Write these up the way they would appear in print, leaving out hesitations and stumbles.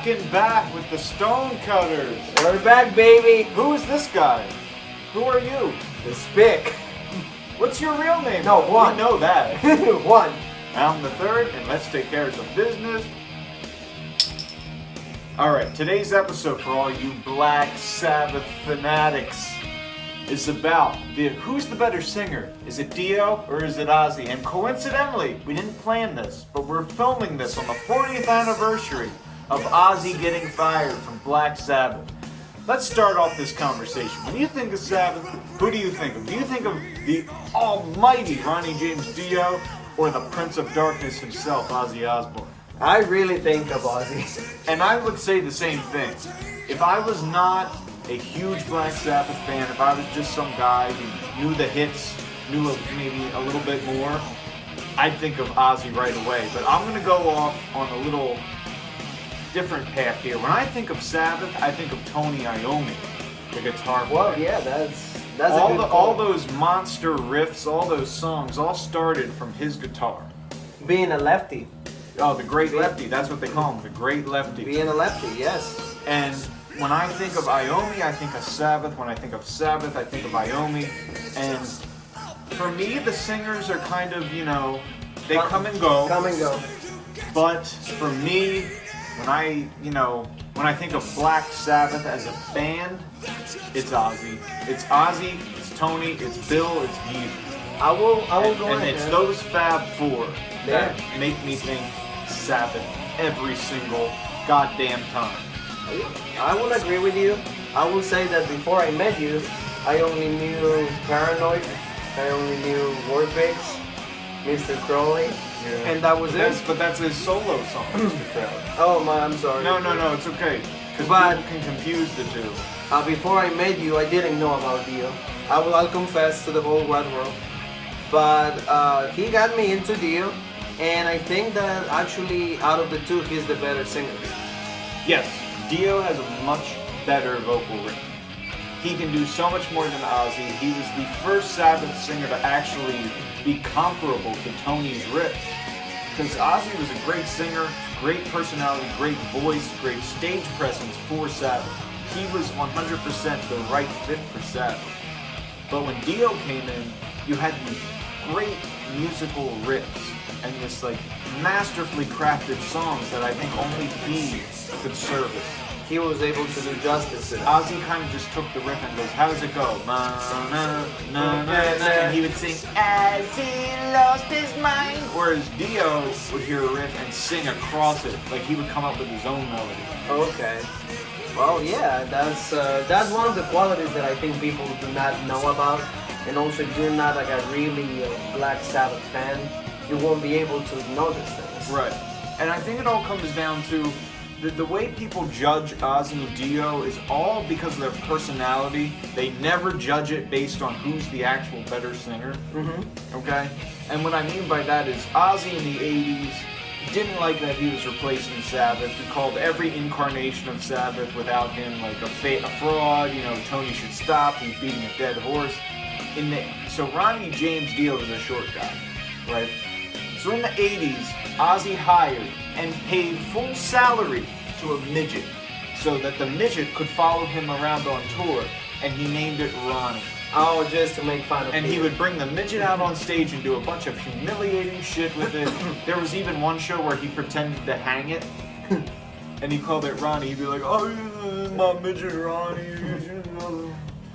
rocking back with the Stonecutters. We're back, baby. Who is this guy? Who are you? The Spick. What's your real name? No, Juan. We know that. Juan. I'm the third, and let's take care of some business. Alright, today's episode for all you Black Sabbath fanatics is about who's the better singer? Is it Dio or is it Ozzy? And coincidentally, we didn't plan this, but we're filming this on the 40th anniversary of Ozzy getting fired from Black Sabbath. Let's start off this conversation. When you think of Sabbath, who do you think of? Do you think of the almighty Ronnie James Dio or the Prince of Darkness himself, Ozzy Osbourne? I really think of Ozzy. And I would say the same thing. If I was not a huge Black Sabbath fan, if I was just some guy who knew the hits, knew maybe a little bit more, I'd think of Ozzy right away. But I'm going to go off on a little different path here. When I think of Sabbath, I think of Tony Iommi, the guitar player. Well, yeah, that's all those monster riffs, all those songs, all started from his guitar. Being a lefty. Oh, the Great Lefty. That's what they call him, the Great Lefty. Being a lefty, yes. And when I think of Iommi, I think of Sabbath. When I think of Sabbath, I think of Iommi. And for me, the singers are kind of, they come and go. Come and go. But for me, when I think of Black Sabbath as a band, it's Ozzy. It's Ozzy, it's Tony, it's Bill, it's Heath. I will go and ahead. it's those Fab Four that make me think Sabbath every single goddamn time. I will agree with you. I will say that before I met you, I only knew Paranoid, I only knew Warpigs, Mr. Crowley, and that was it. But that's his solo song, Mr. Crowley. Oh, I'm sorry. No, it's okay. Because people can confuse the two. Before I met you, I didn't know about Dio. I'll confess to the whole wide world. But he got me into Dio, and I think that actually out of the two, he's the better singer. Yes, Dio has a much better vocal range. He can do so much more than Ozzy. He was the first Sabbath singer to actually be comparable to Tony's riffs. Because Ozzy was a great singer, great personality, great voice, great stage presence for Sabbath. He was 100% the right fit for Sabbath. But when Dio came in, you had these great musical riffs and this masterfully crafted songs that I think only he could service. He was able to do justice to that. Ozzy kind of just took the riff and goes, how does it go? And he would sing, as he lost his mind. Whereas Dio would hear a riff and sing across it, like he would come up with his own melody. Okay. Well, yeah, that's one of the qualities that I think people do not know about. And also, if you're not a really Black Sabbath fan, you won't be able to know these things. Right. And I think it all comes down to the way people judge Ozzy and Dio is all because of their personality. They never judge it based on who's the actual better singer. Mm-hmm. Okay? And what I mean by that is Ozzy in the 80s didn't like that he was replacing Sabbath. He called every incarnation of Sabbath without him like a fraud. Tony should stop. He's beating a dead horse. So Ronnie James Dio is a short guy, right? So in the 80s, Ozzy hired and paid full salary to a midget so that the midget could follow him around on tour, and he named it Ronnie. Oh, just to make fun of And he would bring the midget out on stage and do a bunch of humiliating shit with it. There was even one show where he pretended to hang it, and he called it Ronnie. He'd be like, oh, my midget Ronnie.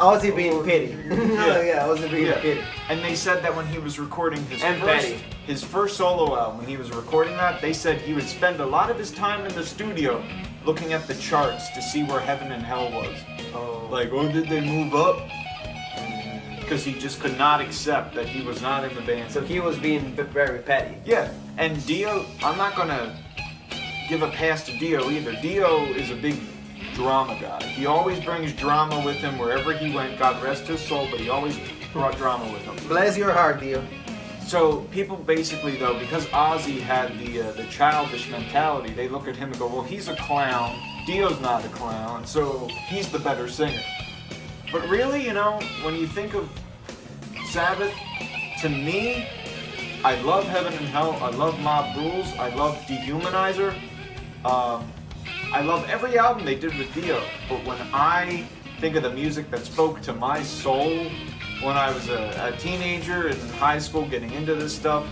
Ozzy being pity. Yeah, Ozzy being pity. And they said that when he was recording his first solo album, when he was recording that, they said he would spend a lot of his time in the studio looking at the charts to see where heaven and hell was. Oh. Did they move up? Because he just could not accept that he was not in the band. So he was being very petty. Yeah. And Dio, I'm not going to give a pass to Dio either. Dio is a big drama guy. He always brings drama with him wherever he went. God rest his soul, but he always brought drama with him. Bless your heart, Dio. So people basically, though, because Ozzy had the childish mentality, they look at him and go, well, he's a clown. Dio's not a clown, so he's the better singer. But really, when you think of Sabbath, to me, I love Heaven and Hell. I love Mob Rules. I love Dehumanizer. I love every album they did with Dio, but when I think of the music that spoke to my soul when I was a teenager in high school getting into this stuff,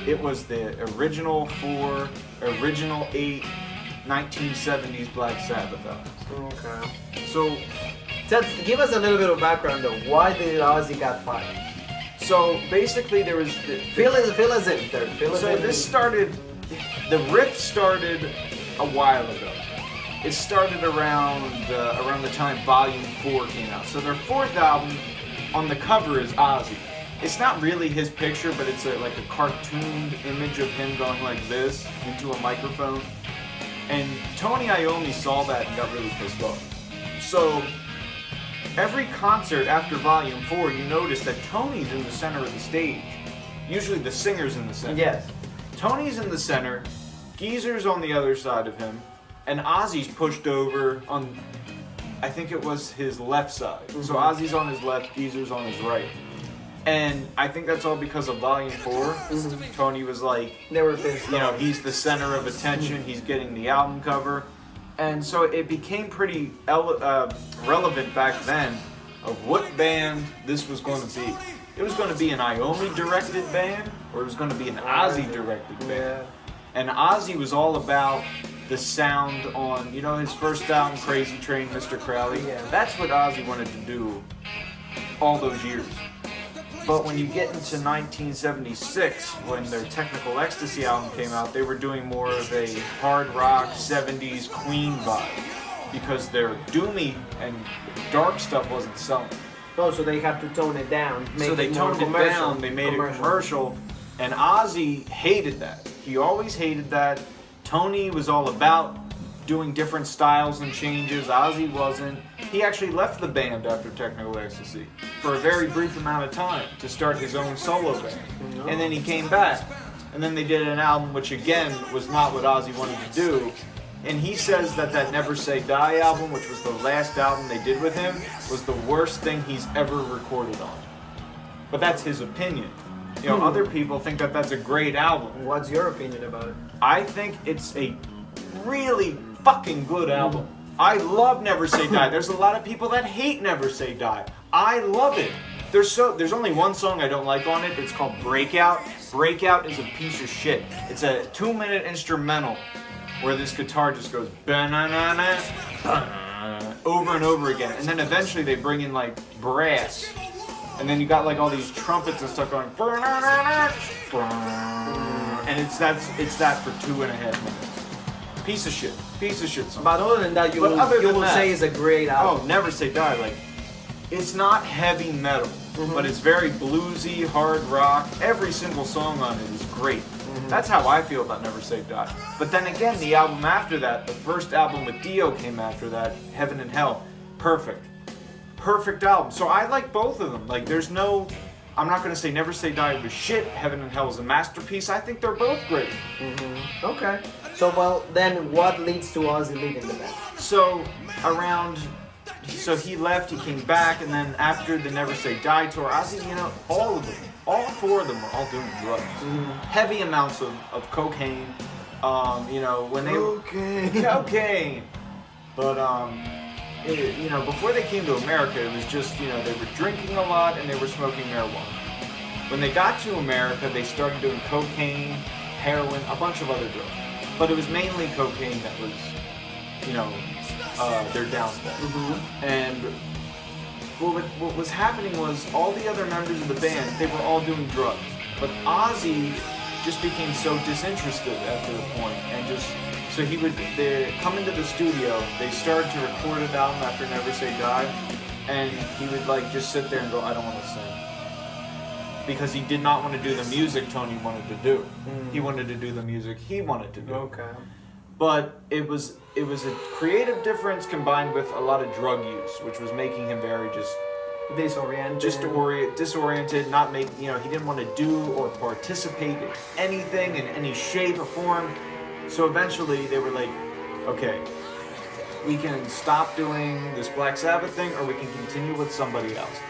it was the original 4, original 8, 1970s Black Sabbath albums. Okay. So, Give us a little bit of background though. Why did Ozzy got fired? so basically there was... Fill us in there. So this started, the riff started a while ago. It started around the time Volume 4 came out. So their 4th album, on the cover is Ozzy. It's not really his picture, but it's like a cartooned image of him going like this into a microphone. And Tony Iommi saw that and got really pissed off. So every concert after Volume 4, you notice that Tony's in the center of the stage. Usually the singer's in the center. Yes. Tony's in the center, Geezer's on the other side of him, and Ozzy's pushed over on, I think it was his left side. Mm-hmm. So Ozzy's on his left, Geezer's on his right. And I think that's all because of Volume 4. Mm-hmm. Tony was like, they were pissed off. He's the center of attention, he's getting the album cover. And so it became pretty relevant back then of what band this was going to be. It was going to be an Iommi-directed band, or it was going to be an Ozzy-directed band. Yeah. And Ozzy was all about the sound on, his first album, Crazy Train, Mr. Crowley. Yeah. That's what Ozzy wanted to do all those years. But when you get into 1976, when their Technical Ecstasy album came out, they were doing more of a hard rock 70s Queen vibe because their doomy and dark stuff wasn't selling. Oh, so they had to tone it down. So they toned it down, they made it commercial, and Ozzy hated that. He always hated that. Tony was all about doing different styles and changes. Ozzy wasn't. He actually left the band after Technical Ecstasy for a very brief amount of time to start his own solo band. Oh. And then he came back. And then they did an album which again was not what Ozzy wanted to do. And he says that Never Say Die album, which was the last album they did with him, was the worst thing he's ever recorded on. But that's his opinion. Other people think that that's a great album. What's your opinion about it? I think it's a really fucking good album. I love Never Say Die. There's a lot of people that hate Never Say Die. I love it. There's only one song I don't like on it. It's called Breakout. Breakout is a piece of shit. It's a 2-minute instrumental where this guitar just goes ba-na-na-na, ba-na, over and over again. And then eventually they bring in like brass. And then you got like all these trumpets and stuff going ba-na-na-na, ba-na, and it's that for 2.5 minutes. Piece of shit song. But other than that, you will say it's a great album. Oh, Never Say Die. Like, it's not heavy metal, but it's very bluesy, hard rock. Every single song on it is great. That's how I feel about Never Say Die. But then again, the album after that, the first album with Dio came after that, Heaven and Hell. Perfect album. So I like both of them. Like, I'm not going to say Never Say Die was shit. Heaven and Hell is a masterpiece. I think they're both great. Okay. So, then what leads to Ozzy leaving the band? So he left, he came back, and then after the Never Say Die tour, Ozzy, all 4 of them were all doing drugs. Heavy amounts of cocaine. When they... Cocaine! But, before they came to America, it was just, they were drinking a lot and they were smoking marijuana. When they got to America, they started doing cocaine, heroin, a bunch of other drugs. But it was mainly cocaine that was, their downfall. And what was happening was all the other members of the band, they were all doing drugs. But Ozzy just became so disinterested after a point, and so he would come into the studio. They started to record an album after Never Say Die, and he would just sit there and go, I don't want to sing. Because he did not want to do the music Tony wanted to do. He wanted to do the music he wanted to do. Okay. But it was a creative difference combined with a lot of drug use, which was making him very disoriented, not make, he didn't want to do or participate in anything in any shape or form. So eventually they were like, okay, we can stop doing this Black Sabbath thing, or we can continue with somebody else.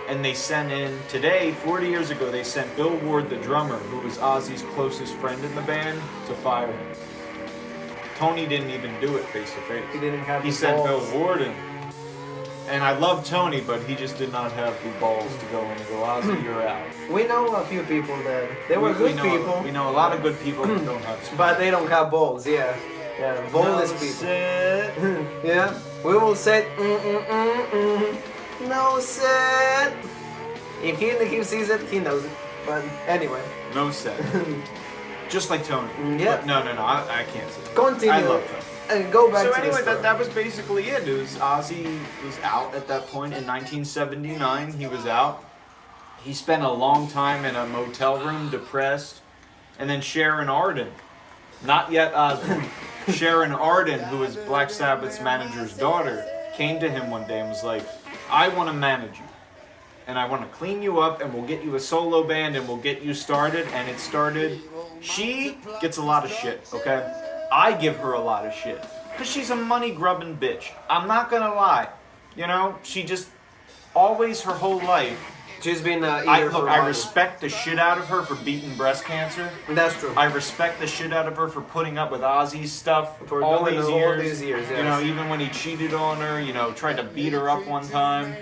And they sent in, today, 40 years ago, they sent Bill Ward, the drummer, who was Ozzy's closest friend in the band, to fire him. Tony didn't even do it face to face. He didn't have He the said balls. Bill Warden. And I love Tony, but he just did not have the balls to go in and go, Ozzy, you're out. We know a few people that they were good people. We know a lot of good people who don't have spine. But they don't have balls, yeah. Yeah, ballless No people. sit. Yeah, we will say no sit. If he sees it, he knows it. But anyway. No set. Just like Tony. Yeah. But no, I can't say. Continue. I love Tony. And go back So to anyway, the story. that was basically it. It was Ozzy was out at that point in 1979. He was out. He spent a long time in a motel room, depressed. And then Sharon Arden, not yet Ozzy, Sharon Arden, who was Black Sabbath's manager's daughter, came to him one day and was like, I want to manage you. And I want to clean you up, and we'll get you a solo band, and we'll get you started. And it started. She gets a lot of shit, okay? I give her a lot of shit. Because she's a money-grubbing bitch. I'm not going to lie. You know, she just always, her whole life. She's been I eager for money. respect the shit out of her for beating breast cancer. That's true. I respect the shit out of her for putting up with Ozzy's stuff For all doing these all years. these years, You yes. know, even when he cheated on her, you know, tried to beat her up one time.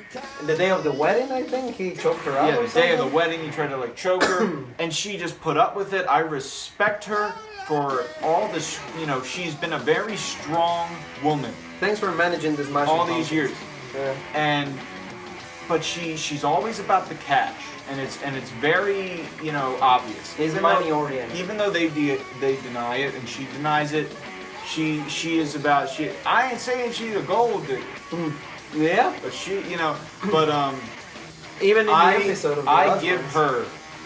The day of the wedding, I think he choked her out. Yeah, or the day of the something. wedding, he tried to like choke her, and she just put up with it. I respect her for all this. You know, she's been a very strong woman Thanks for managing this match. all these years, Yeah. but she's always about the cash, and it's very, you know, obvious. He's money oriented. Even though they deny it, and she denies it, she is about she. I ain't saying she's a gold digger, Yeah. but she, you know, but Even in the episode of the I last give ones. her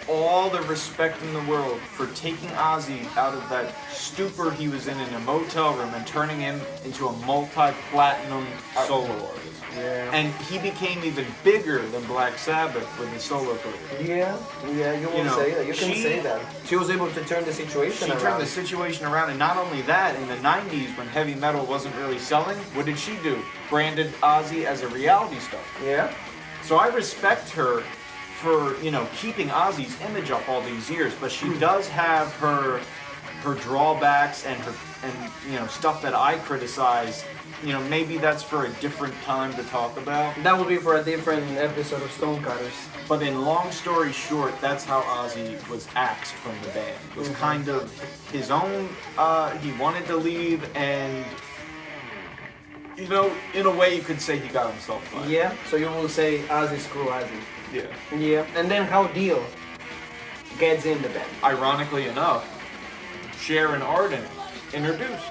all the respect in the world for taking Ozzy out of that stupor he was in a motel room and turning him into a multi-platinum solo artist. Yeah. And he became even bigger than Black Sabbath with his solo career. Yeah, you will know, say that. You can she- say that. She was able to turn the situation She around. turned the situation around, and not only that, in the 90s when heavy metal wasn't really selling, what did she do? Branded Ozzy as a reality star. Yeah. So I respect her for, you know, keeping Ozzy's image up all these years, but she does have her drawbacks and you know, stuff that I criticize. You know, maybe that's for a different time to talk about. That would be for a different episode of Stonecutters. But in long story short, that's how Ozzy was axed from the band. It was kind of his own, he wanted to leave, and, you know, in a way you could say he got himself fired. Yeah. So you will say Ozzy screw Ozzy. Yeah. Yeah. And then how Dio gets in the band. Ironically enough, Sharon Arden introduced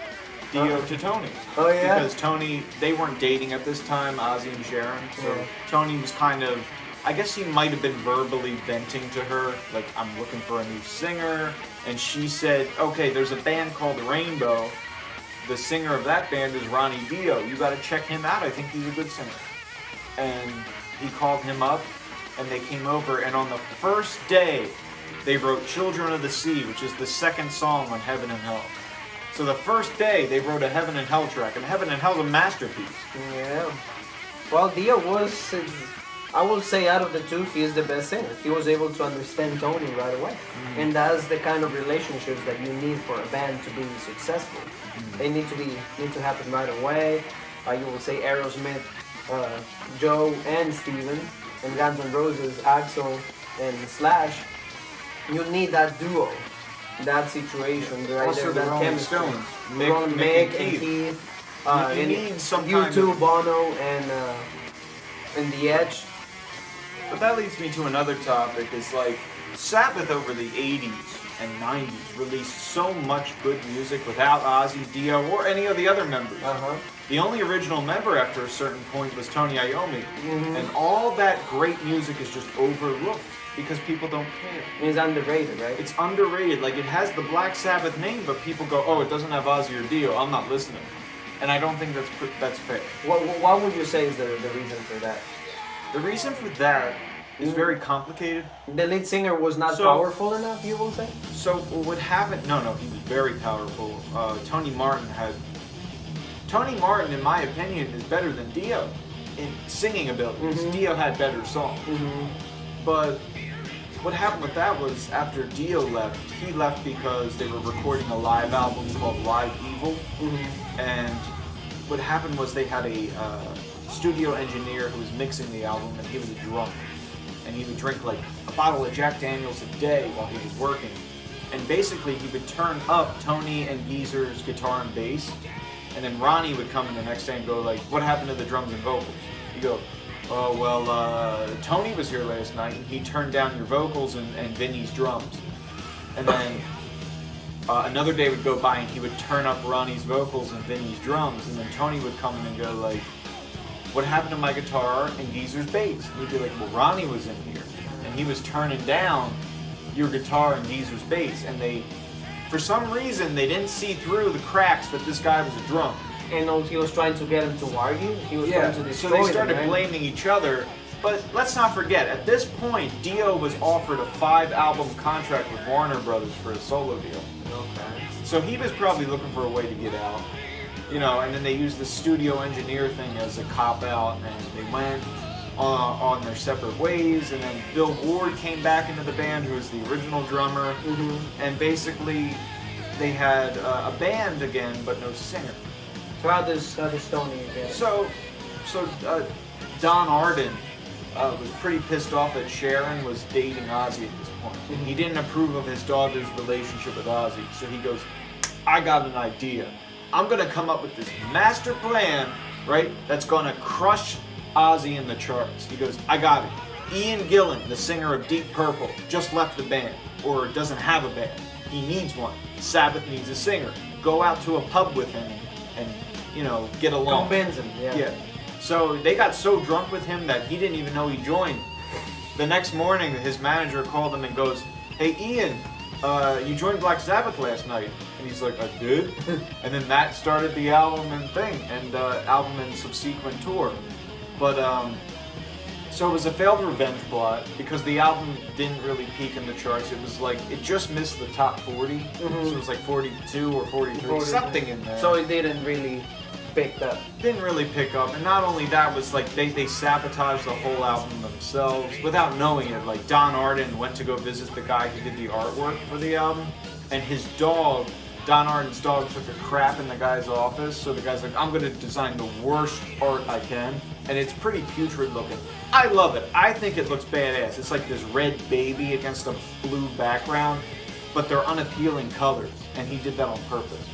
Dio to Tony. Oh, yeah? Because Tony, they weren't dating at this time, Ozzy and Sharon. So Yeah. Tony was kind of, I guess he might have been verbally venting to her, like, I'm looking for a new singer. And she said, okay, there's a band called Rainbow. The singer of that band is Ronnie Dio. You got to check him out. I think he's a good singer. And he called him up, and they came over. And on the first day, they wrote Children of the Sea, which is the second song on Heaven and Hell. So the first day, they wrote a Heaven and Hell track. And Heaven and Hell's a masterpiece. Yeah. Well, Dio was, I will say, out of the two, he is the best singer. He was able to understand Tony right away. And that's the kind of relationships that you need for a band to be successful. They need to happen right away. You will say Aerosmith, Joe and Steven, and Guns N' Roses, Axl and Slash. You need that duo, that situation, right Also there, the that Rolling chemistry. Stones, Mick Mick and and Keith. Keith. You And need some you kind too, of- Bono and The Edge. But that leads me to another topic. Is like Sabbath over the 80s and 90s released so much good music without Ozzy, Dio, or any of the other members. The only original member after a certain point was Tony Iommi. And all that great music is just overlooked because people don't care. It's underrated, right? It's underrated. Like, it has the Black Sabbath name, but people go, oh, it doesn't have Ozzy or Dio. I'm not listening. And I don't think that's fair. What would you say is the reason for that? The reason for that is very complicated. The lead singer was not So- powerful enough, you will say? So what happened? No, he was very powerful. Tony Martin, in my opinion, is better than Dio in singing abilities. Dio had better songs, but what happened with that was after Dio left, he left because they were recording a live album called Live Evil. And what happened was they had a studio engineer who was mixing the album, and he was a drunk. And he would drink like a bottle of Jack Daniels a day while he was working. And basically he would turn up Tony and Geezer's guitar and bass, and then Ronnie would come in the next day and go like, what happened to the drums and vocals? You go, oh, well, Tony was here last night and he turned down your vocals and Vinny's drums. And then another day would go by and he would turn up Ronnie's vocals and Vinny's drums, and then Tony would come in and go like, what happened to my guitar and Geezer's bass? And he'd be like, well, Ronnie was in here and he was turning down your guitar and Geezer's bass, and they, for some reason, they didn't see through the cracks that this guy was a drunk. And he was trying to get him to argue. He was trying to destroy so they started them, right? blaming each other. But let's not forget, at this point, Dio was offered a 5-album contract with Warner Brothers for a solo deal. Okay. So he was probably looking for a way to get out. You know, and then they used the studio engineer thing as a cop-out, and they went on their separate ways, and then Bill Ward came back into the band, who was the original drummer, and basically they had a band again, but no singer. So how does Tony get it? So Don Arden was pretty pissed off that Sharon was dating Ozzy at this point. He didn't approve of his daughter's relationship with Ozzy, so he goes, I got an idea. I'm gonna come up with this master plan, right, that's gonna crush Ozzy in the charts. He goes, I got it. Ian Gillan, the singer of Deep Purple, just left the band, or doesn't have a band. He needs one. Sabbath needs a singer. Go out to a pub with him and you know, get along. Convince him, yeah. So they got so drunk with him that he didn't even know he joined. The next morning, his manager called him and goes, hey Ian, you joined Black Sabbath last night. And he's like, I did? And then that started the album and subsequent tour. But, so it was a failed revenge plot because the album didn't really peak in the charts. It was like, it just missed the top 40. So it was like 42 or 43, something in there. So it didn't really pick up. Didn't really pick up. And not only that, was like they sabotaged the whole album themselves without knowing it. Like Don Arden went to go visit the guy who did the artwork for the album, and his dog, Don Arden's dog, took a crap in the guy's office. So the guy's like, I'm gonna design the worst art I can. And it's pretty putrid looking. I love it. I think it looks badass. It's like this red baby against a blue background, but they're unappealing colors. And he did that on purpose.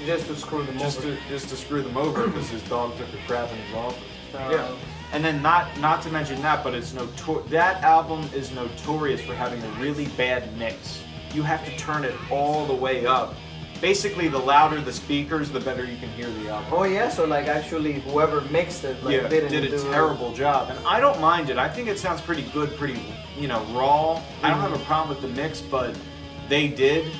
Just to screw them over. Just to screw them over because his dog took a crap in his office. Yeah. And then not to mention that, but it's that album is notorious for having a really bad mix. You have to turn it all the way up. Basically, the louder the speakers, the better you can hear the album. Oh yeah, so like actually whoever mixed it did a terrible job. And I don't mind it. I think it sounds pretty good, pretty, raw. I don't have a problem with the mix, but they did.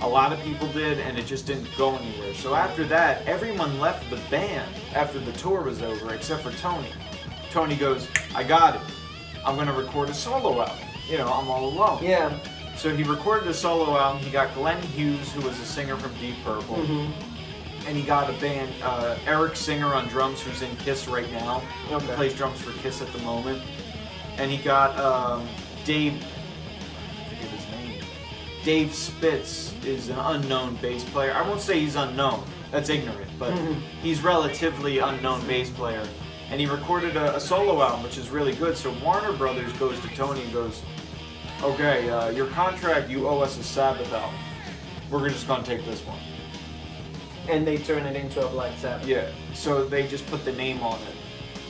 A lot of people did, and it just didn't go anywhere. So after that, everyone left the band after the tour was over, except for Tony. Tony goes, I got it. I'm going to record a solo album. I'm all alone. Yeah. So he recorded a solo album. He got Glenn Hughes, who was a singer from Deep Purple. And he got a band, Eric Singer on drums, who's in Kiss right now. Okay. He plays drums for Kiss at the moment. And he got Dave, I forget his name. Dave Spitz is an unknown bass player. I won't say he's unknown. That's ignorant. But he's relatively unknown bass player. And he recorded a solo album, which is really good. So Warner Brothers goes to Tony and goes, okay, your contract, you owe us a Sabbath album. We're just going to take this one. And they turn it into a Black Sabbath. Yeah, so they just put the name on it.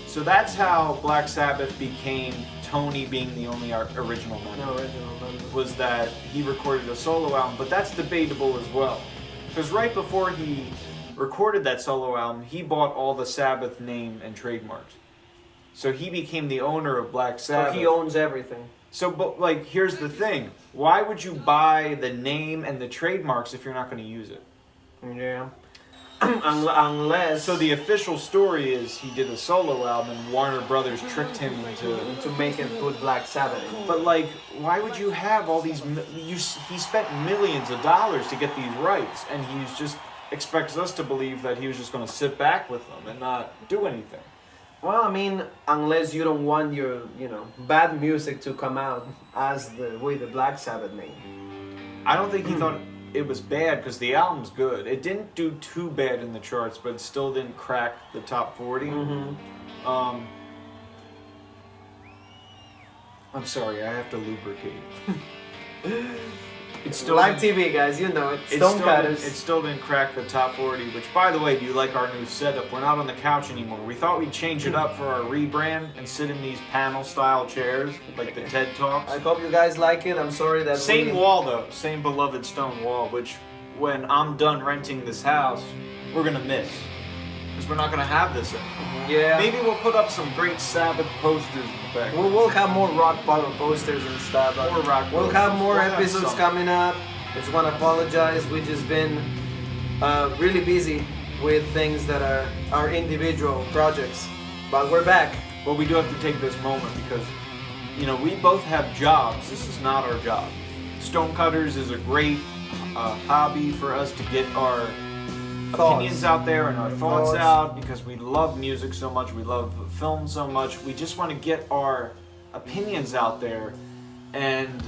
So that's how Black Sabbath became Tony being the only original member. No original member. Was that he recorded a solo album, but that's debatable as well. Because right before he recorded that solo album, he bought all the Sabbath name and trademarks. So he became the owner of Black Sabbath. So he owns everything. So, but here's the thing. Why would you buy the name and the trademarks if you're not going to use it? Yeah. Unless... So the official story is he did a solo album and Warner Brothers tricked him to make it put Black Sabbath. But why would you have all these... He spent millions of dollars to get these rights, and he just expects us to believe that he was just going to sit back with them and not do anything. Well, I mean, unless you don't want your, bad music to come out as the way the Black Sabbath made. I don't think he thought it was bad because the album's good. It didn't do too bad in the charts, but it still didn't crack the top 40. I'm sorry, I have to lubricate. It's still Live TV, guys, you know it. Stonecutters. It still didn't crack the top 40, which, by the way, do you like our new setup? We're not on the couch anymore. We thought we'd change it up for our rebrand and sit in these panel-style chairs, like the TED Talks. I hope you guys like it. I'm sorry that Same wall, though. Same beloved stone wall, which, when I'm done renting this house, we're going to miss. Because we're not going to have this anymore. Yeah. Maybe we'll put up some great Sabbath posters in the back. We'll have more rock bottom posters and stuff. More rock We'll posters. have more We'll have episodes some. coming up. I just want to apologize. We've just been really busy with things that are our individual projects. But we're back. But we do have to take this moment because, we both have jobs. This is not our job. Stonecutters is a great hobby for us to get our opinions out there and our thoughts out because we love music so much. We love film so much. We just want to get our opinions out there, and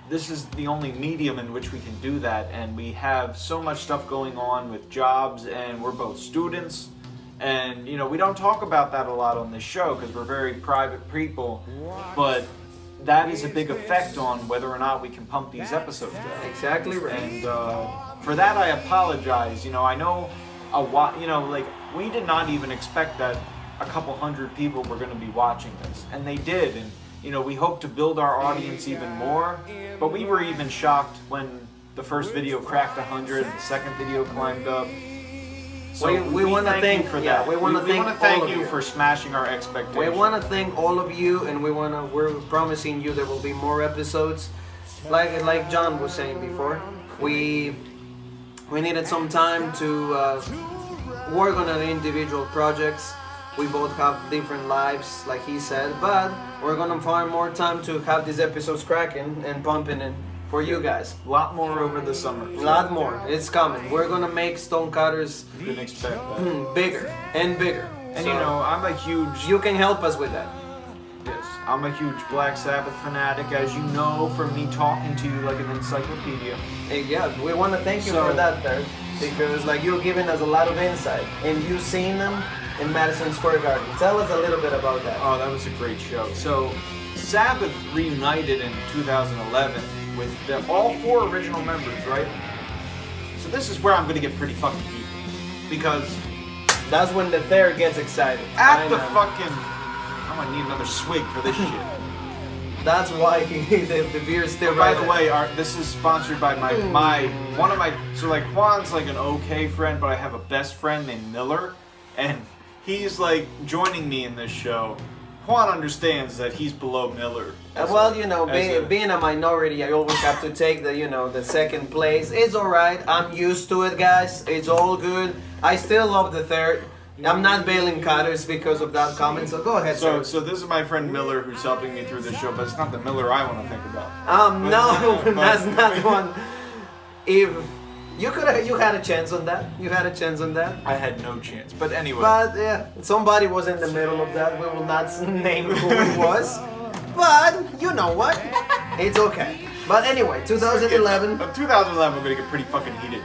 this is the only medium in which we can do that. And we have so much stuff going on with jobs, and we're both students, and we don't talk about that a lot on this show because we're very private people, but that is a big effect on whether or not we can pump these episodes out. Exactly right. And for that, I apologize. I know we did not even expect that a couple hundred people were going to be watching this, and they did. And we hope to build our audience even more. But we were even shocked when the first video cracked 100, the second video climbed up. So we want to thank you for that. we want to thank all of you for smashing our expectations. We want to thank all of you, and we're promising you there will be more episodes. Like John was saying before, we needed some time to work on our individual projects. We both have different lives, like he said, but we're gonna find more time to have these episodes cracking and pumping in for you guys. A lot more over the summer. A lot more. It's coming. We're gonna make Stonecutters You can expect that. bigger and bigger. And So I'm a huge... you can help us with that. Yes, I'm a huge Black Sabbath fanatic, as you know from me talking to you like an encyclopedia. Hey, yeah, we want to thank you So- for that, Third, because you're giving us a lot of insight, and you've seen them in Madison Square Garden. Tell us a little bit about that. Oh, that was a great show. So, Sabbath reunited in 2011 with all 4 original members, right? So this is where I'm going to get pretty fucking deep. Because That's when the Third gets excited. at the I know. fucking... I'm going to need another swig for this shit. That's why the beer's still By right the way, this is sponsored by one of my... So, Juan's an okay friend, but I have a best friend named Miller. And he's, joining me in this show. Juan understands that he's below Miller. Being a minority, I always have to take the second place. It's alright. I'm used to it, guys. It's all good. I still love the Third. I'm not bailing Cutters because of that comment, so go ahead, So sir. this is my friend Miller who's helping me through this show, but it's not the Miller I want to think about. No, but- that's not one. If you had a chance on that. You had a chance on that. I had no chance. But anyway. But yeah, somebody was in the middle of that. We will not name who it was. But you know what? It's okay. But anyway, 2011. 2011, we're going to get pretty fucking heated.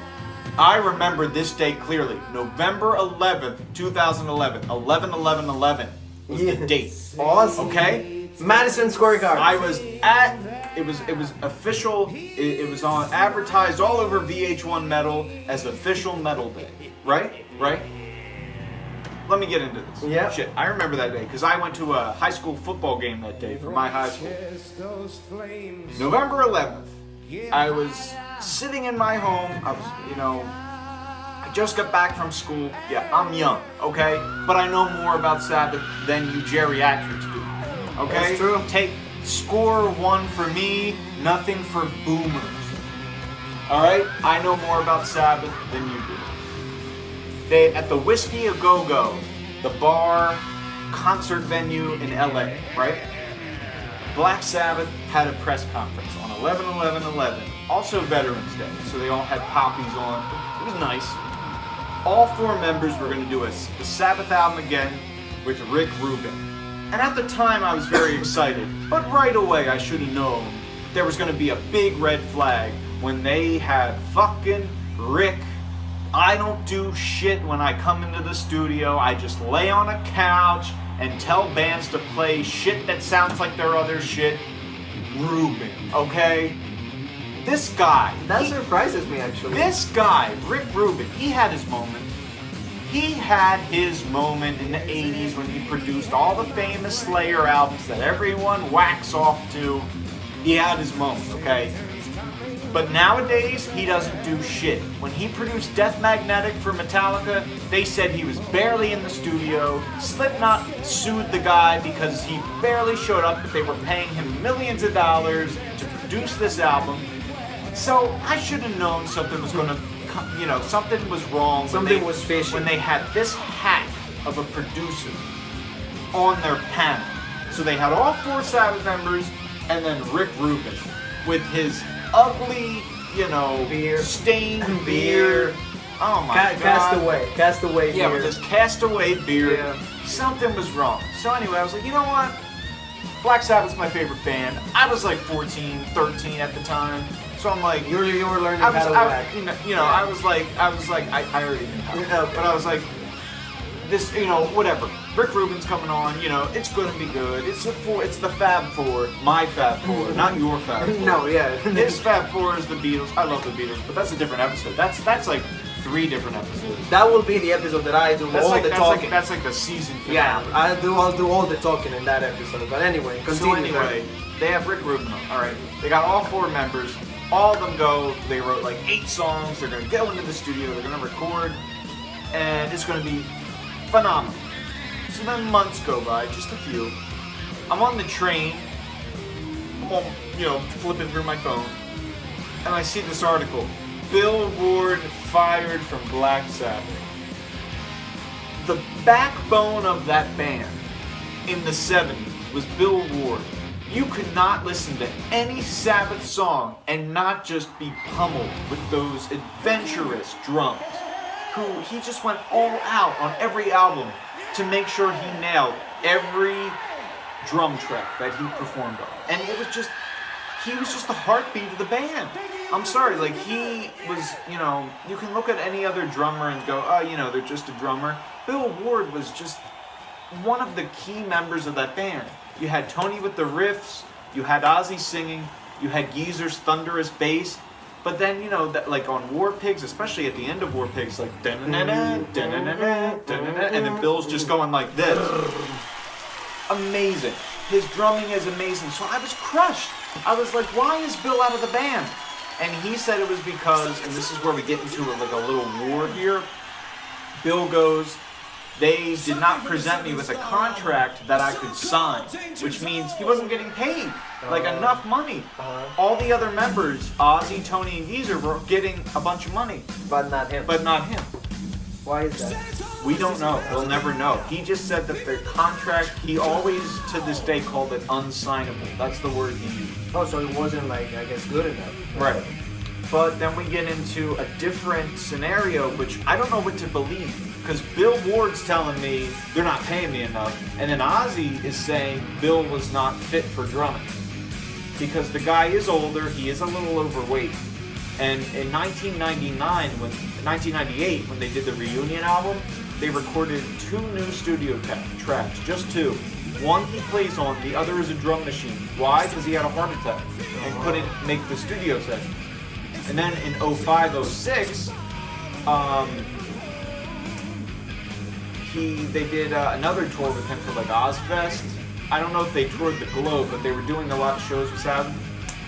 I remember this date clearly. November 11th, 2011. 11/11/11 was the date. Awesome. Okay? Madison Square Garden. I was at... It was official. It was on advertised all over VH1 Metal as official Metal Day. Right? Right? Let me get into this. Yeah. Shit, I remember that day because I went to a high school football game that day for my high school. November 11th. I was sitting in my home. I was, I just got back from school. Yeah, I'm young, okay? But I know more about Sabbath than you geriatrics do. Okay? That's true. Take score 1 for me, nothing for boomers. Alright? I know more about Sabbath than you do. They at the Whiskey A Go Go, the bar concert venue in LA, right? Black Sabbath had a press conference on 11/11/11, also Veterans Day, so they all had poppies on. It was nice. All 4 members were going to do a Sabbath album again, with Rick Rubin. And at the time I was very excited, but right away I should have known there was going to be a big red flag when they had fucking Rick. I don't do shit when I come into the studio. I just lay on a couch and tell bands to play shit that sounds like their other shit. Rubin, okay? This guy. That surprises me, actually. This guy, Rick Rubin, he had his moment. He had his moment in the 80s when he produced all the famous Slayer albums that everyone whacks off to. He had his moment, okay? But nowadays, he doesn't do shit. When he produced Death Magnetic for Metallica, they said he was barely in the studio. Slipknot sued the guy because he barely showed up, but they were paying him millions of dollars to produce this album. So I should have known something was going to, something was wrong. Something was fishy. When they had this hack of a producer on their panel. So they had all 4 Sabbath members and then Rick Rubin with his ugly, beer, stained beer. Oh my god. Castaway yeah, beer. with this castaway beer. Yeah. Something was wrong. So anyway, I was like, you know what? Black Sabbath's my favorite band. I was like 14, 13 at the time. So I'm like, you were learning how to whack. I was like, I already knew how. But I was like, this, whatever. Rick Rubin's coming on, it's gonna be good. It's the Fab Four, my Fab Four, not your Fab Four. No, yeah. His Fab Four is the Beatles. I love the Beatles, but that's a different episode. That's like 3 different episodes. That will be the episode that I do all the talking. That's like the season finale. Yeah, I'll do all the talking in that episode. But anyway, continue. So anyway, they have Rick Rubin on. All right, they got all 4 members. All of them go. They wrote like 8 songs. They're gonna go into the studio. They're gonna record, and it's gonna be phenomenal. So then months go by, just a few. I'm on the train. I'm flipping through my phone, and I see this article. Bill Ward fired from Black Sabbath. The backbone of that band in the 70s was Bill Ward. You could not listen to any Sabbath song and not just be pummeled with those adventurous drums. He just went all out on every album to make sure he nailed every drum track that he performed on. And he was just the heartbeat of the band. I'm sorry, he was, you can look at any other drummer and go, oh, they're just a drummer. Bill Ward was just one of the key members of that band. You had Tony with the riffs, you had Ozzy singing, you had Geezer's thunderous bass, but then, that on War Pigs, especially at the end of War Pigs, like, da-na-na-na, da-na-na-na, da-na-na, and then Bill's just going like this. Amazing. His drumming is amazing. So I was crushed. I was like, why is Bill out of the band? And he said it was because, and this is where we get into a little war here, Bill goes, they did not present me with a contract that I could sign, which means he wasn't getting paid, enough money. All the other members, Ozzy, Tony, and Geezer, were getting a bunch of money. But not him. Why is that? We don't know. We'll never know. He just said that the contract, he always, to this day, called it unsignable. That's the word he used. Oh, so it wasn't, good enough. Right. But then we get into a different scenario, which I don't know what to believe. Because Bill Ward's telling me they're not paying me enough. And then Ozzy is saying Bill was not fit for drumming. Because the guy is older, he is a little overweight. And in 1998, when they did the reunion album, they recorded 2 new studio tracks, just 2. One he plays on, the other is a drum machine. Why? Because he had a heart attack and couldn't make the studio session. And then in 05-06, they did another tour with him for Ozfest. I don't know if they toured the globe, but they were doing a lot of shows with Sabbath.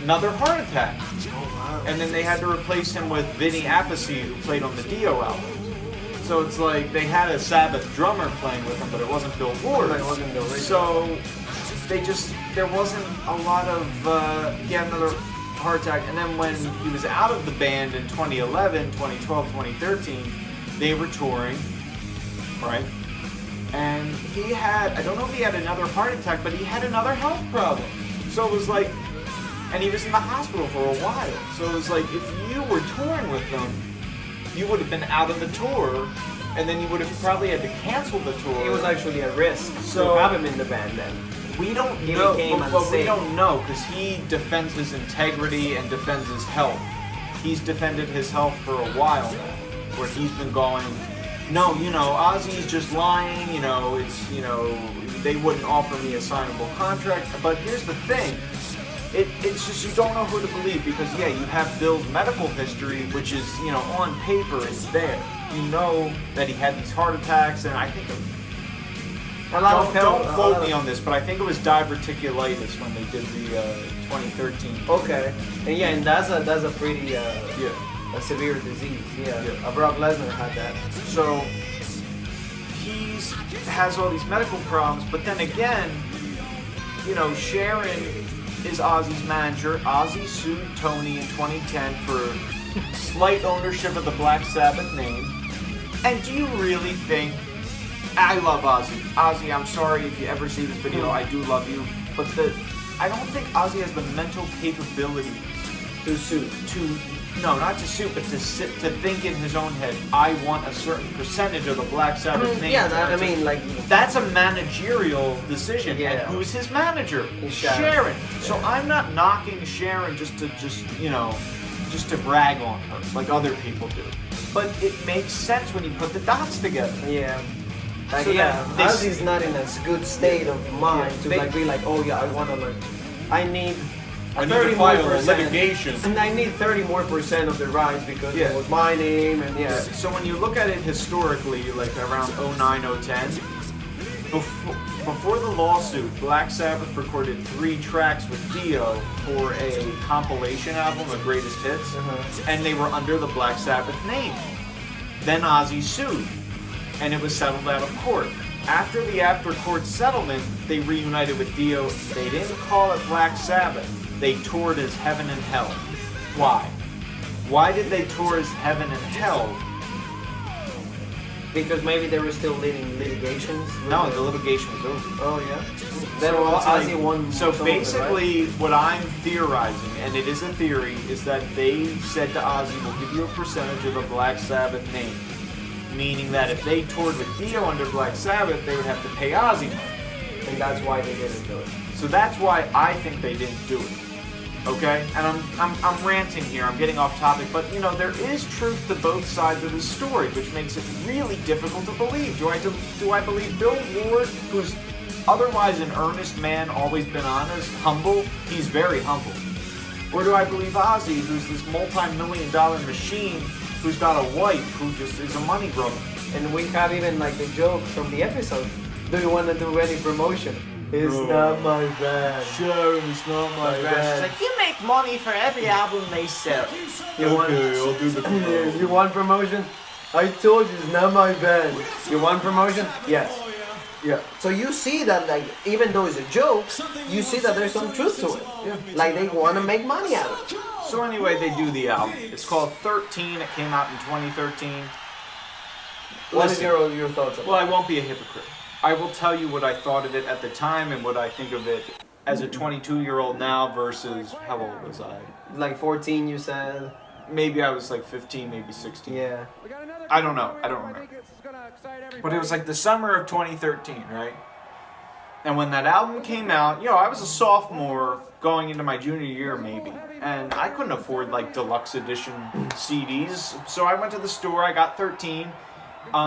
Another heart attack. Oh, wow. And then they had to replace him with Vinny Appice, who played on the Dio album. So it's like they had a Sabbath drummer playing with him, but it wasn't Bill Ward. So there wasn't a lot of, he had another heart attack. And then when he was out of the band in 2011, 2012, 2013, they were touring, right? And he had, I don't know if he had another heart attack, but he had another health problem. So it was like, and he was in the hospital for a while. So it was like, if you were touring with them, you would have been out of the tour and then he would have probably had to cancel the tour. It was actually a risk So- to have him in the band then. We don't He know, became but we unsafe. don't know because he defends his integrity and defends his health. He's defended his health for a while now, where he's been going, no, Ozzy's just lying, they wouldn't offer me a signable contract. But here's the thing, it's just you don't know who to believe because, yeah, you have Bill's medical history, which is, on paper, it's there. You know that he had these heart attacks, and I think don't quote me on this, but I think it was diverticulitis when they did the 2013. Okay, and that's a pretty Yeah. a severe disease. Yeah, Yeah. Brock Lesnar had that. So has all these medical problems, but then again, Sharon is Ozzy's manager. Ozzy sued Tony in 2010 for slight ownership of the Black Sabbath name. And do you really think? I love Ozzy. Ozzy, I'm sorry if you ever see this video. I do love you, but I don't think Ozzy has the mental capabilities To sue. No, not to sue, but to think in his own head, I want a certain percentage of the Black Sabbath name. Yeah, That's a managerial decision. Yeah. And who's his manager? It's Sharon. So I'm not knocking Sharon just to brag on her like other people do. But it makes sense when you put the dots together. Yeah. So Ozzy's not in a good state of mind to they- be like, oh yeah, I want to I need I need 30 to more file a percent. litigation. And I need 30 more % of the rights because Yeah. it was my name and yeah. So when you look at it historically, like around 09, 010, before the lawsuit, Black Sabbath recorded 3 tracks with Dio for a compilation album of greatest hits, and they were under the Black Sabbath name. Then Ozzy sued, and it was settled out of court. After the after-court settlement, they reunited with Dio. They didn't call it Black Sabbath. They toured as Heaven and Hell. Why? Why did they tour as Heaven and Hell? Because maybe they were still litigations. No, the litigation was over. Oh yeah. Then So it's Ozzy like- won. So some of it, right? basically, what I'm theorizing, and it is a theory, is that they said to Ozzy, "We'll give you a percentage of the Black Sabbath name," meaning that if they toured with Dio under Black Sabbath, they would have to pay Ozzy money. And that's why they didn't do it. So that's why I think they didn't do it. Okay, and I'm ranting here. I'm getting off topic, but there is truth to both sides of the story, which makes it really difficult to believe. Do I believe Bill Ward, who's otherwise an earnest man, always been honest, humble? He's very humble. Or do I believe Ozzy, who's this multi-million-dollar machine, who's got a wife who just is a money brother? And we have even like the joke from the episode. Do you want to do any promotion? It's not my band. Sharon, it's not my band. She's like, you make money for every album they sell. I'll do the You want promotion? I told you it's not my band. You want promotion? Yes. Yeah. So you see that, like, even though it's a joke, you see that there's some truth to it. Yeah. Like they want to make money out of it. So anyway, they do the album. It's called 13. It came out in 2013. What is Listen, your thoughts on well, I won't be a hypocrite. I will tell you what I thought of it at the time and what I think of it as a 22-year-old now versus, how old was I? Like 14, you said. Maybe I was like 15, maybe 16. Yeah. I don't know. I don't remember. But it was like the summer of 2013, right? And when that album came out, I was a sophomore going into my junior year maybe. And I couldn't afford like deluxe edition CDs. So I went to the store, I got 13.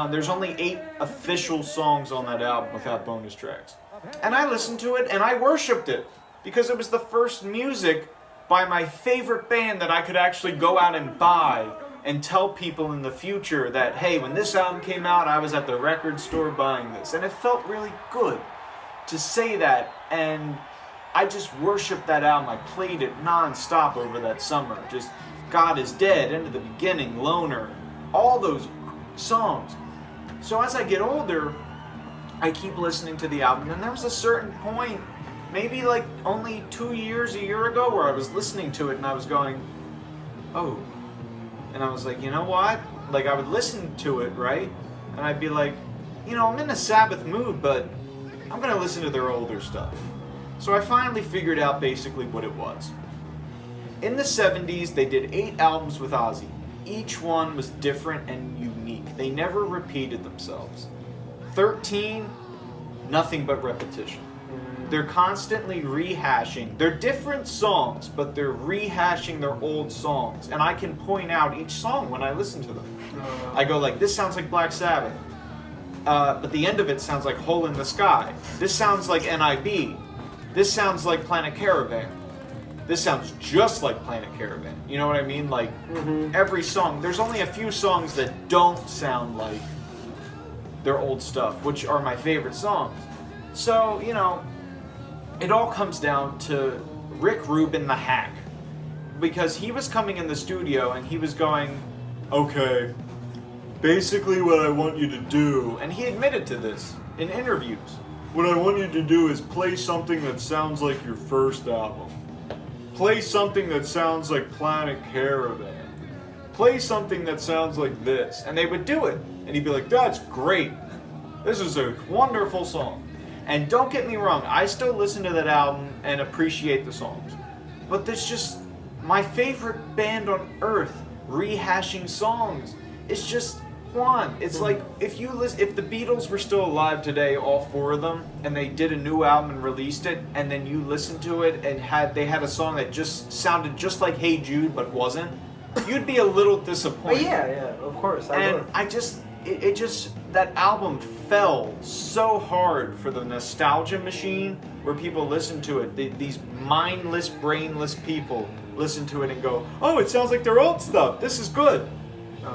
There's only 8 official songs on that album without bonus tracks. And I listened to it and I worshipped it because it was the first music by my favorite band that I could actually go out and buy and tell people in the future that, hey, when this album came out, I was at the record store buying this. And it felt really good to say that. And I just worshipped that album. I played it non-stop over that summer. Just God is Dead, End of the Beginning, Loner, all those songs. So as I get older, I keep listening to the album, and there was a certain point, maybe like only 2 years, a year ago, where I was listening to it and I was going, oh. And I was like, you know what? Like, I would listen to it, right? And I'd be like, I'm in a Sabbath mood, but I'm going to listen to their older stuff. So I finally figured out basically what it was. In the 70s, they did 8 albums with Ozzy. Each one was different and unique. They never repeated themselves. 13, nothing but repetition. They're constantly rehashing. They're different songs, but they're rehashing their old songs. And I can point out each song when I listen to them. I go like, this sounds like Black Sabbath. But the end of it sounds like Hole in the Sky. This sounds like NIB. This sounds like Planet Caravan. This sounds just like Planet Caravan. You know what I mean? Like, every song. There's only a few songs that don't sound like their old stuff, which are my favorite songs. So, you know, it all comes down to Rick Rubin the hack. Because he was coming in the studio and he was going, okay, basically what I want you to do, and he admitted to this in interviews, what I want you to do is play something that sounds like your first album. Play something that sounds like Planet Caravan. Play something that sounds like this. And they would do it. And he'd be like, that's great. This is a wonderful song. And don't get me wrong, I still listen to that album and appreciate the songs. But there's just my favorite band on earth rehashing songs. It's just Juan. It's like if the Beatles were still alive today, all four of them, and they did a new album and released it, and then you listened to it and they had a song that just sounded just like Hey Jude but wasn't, you'd be a little disappointed. Yeah, of course. It just that album fell so hard for the nostalgia machine where people listen to it. These mindless, brainless people listen to it and go, "Oh, it sounds like their old stuff. This is good."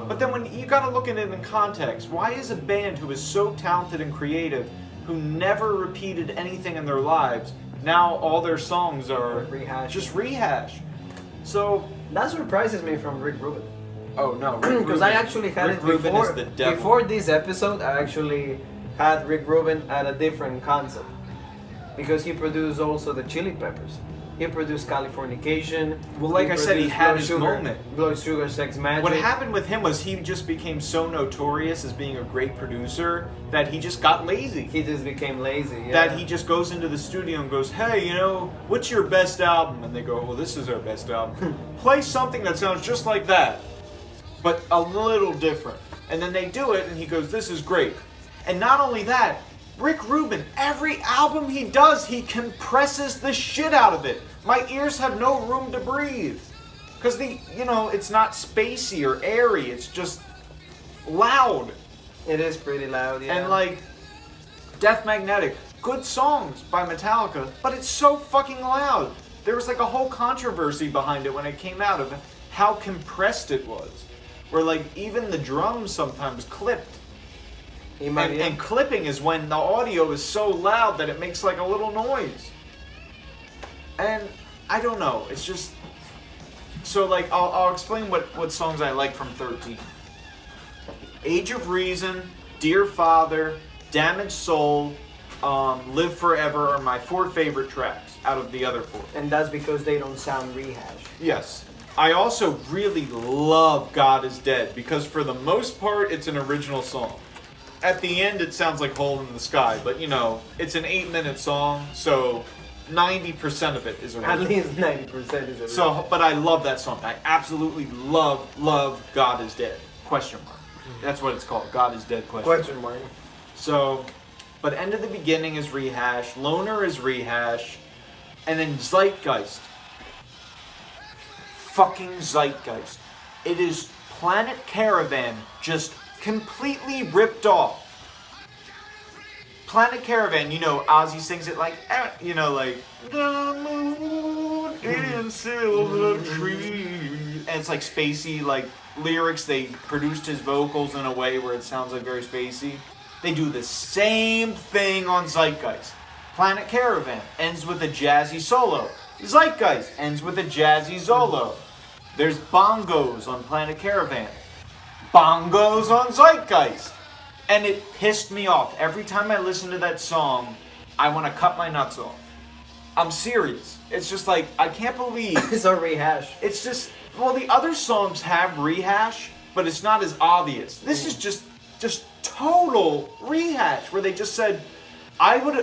But then when you gotta look at it in context, why is a band who is so talented and creative, who never repeated anything in their lives, now all their songs are just rehash? So that surprises me from Rick Rubin. Oh no, because I actually had Rick Rubin is the devil. Before this episode. I actually had Rick Rubin at a different concept because he produced also the Chili Peppers. He produced Californication. Well, like I said, he had his moment. Blood Sugar Sex Magic. What happened with him was he just became so notorious as being a great producer that he just got lazy. He just became lazy, yeah. That he just goes into the studio and goes, hey, you know, what's your best album? And they go, well, this is our best album. Play something that sounds just like that, but a little different. And then they do it, and he goes, this is great. And not only that, Rick Rubin, every album he does, he compresses the shit out of it. My ears have no room to breathe. Because it's not spacey or airy, it's just loud. It is pretty loud, yeah. And like, Death Magnetic, good songs by Metallica, but it's so fucking loud. There was like a whole controversy behind it when it came out of how compressed it was. Where like, even the drums sometimes clipped. And clipping is when the audio is so loud that it makes like a little noise. And I don't know, it's just... So like, I'll explain what songs I like from 13. Age of Reason, Dear Father, Damaged Soul, Live Forever are my 4 favorite tracks out of the other 4. And that's because they don't sound rehashed. Yes. I also really love God Is Dead because for the most part, it's an original song. At the end, it sounds like Hole in the Sky, but it's an 8-minute song, so 90% of it is original. At least 90% is original. So, but I love that song. I absolutely love God Is Dead. Question mark. That's what it's called. God Is Dead, question mark. So, but End of the Beginning is rehash, Loner is rehash, and then Zeitgeist. Fucking Zeitgeist. It is Planet Caravan just completely ripped off. Planet Caravan, Ozzy sings it like, like the moon in silver tree, and it's like spacey, like lyrics. They produced his vocals in a way where it sounds like very spacey. They do the same thing on Zeitgeist. Planet Caravan ends with a jazzy solo. Zeitgeist ends with a jazzy solo. There's bongos on Planet Caravan. Bongos on Zeitgeist. And it pissed me off. Every time I listen to that song, I want to cut my nuts off. I'm serious. It's just like, I can't believe... It's a rehash. It's just... Well, the other songs have rehash, but it's not as obvious. This is just total rehash, where they just said... I would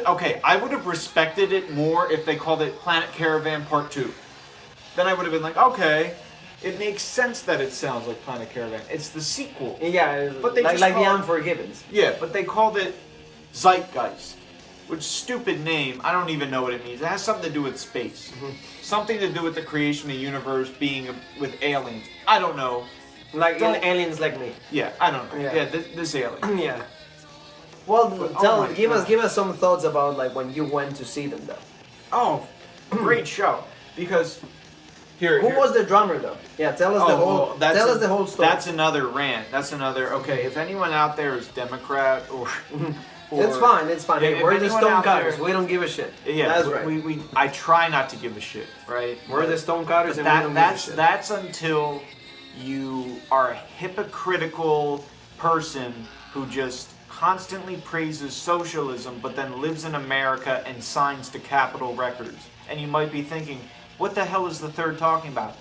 have respected it more if they called it Planet Caravan Part 2. Then I would have been like, okay... it makes sense that it sounds like Planet Caravan. It's the sequel. Yeah, But they just like the call it- Unforgivens. Yeah, but they called it Zeitgeist, which stupid name. I don't even know what it means. It has something to do with space. Something to do with the creation of the universe being with aliens. I don't know. Like Don't- aliens like me. Yeah, I don't know. Yeah. Yeah, this alien. Yeah. Well, my give God. us some thoughts about like when you went to see them though. Oh, great show. Because here Who was the drummer though? Yeah, tell us the whole story. That's another rant. That's another. Okay, if anyone out there is Democrat or It's fine. It's fine. If We're the anyone out Stonecutters. there- We don't give a shit. Yeah, That's right. I try not to give a shit, right? We're the Stonecutters, and we don't give a shit. That's until you are a hypocritical person who just constantly praises socialism, but then lives in America and signs to Capitol Records. And you might be thinking, what the hell is the third talking about?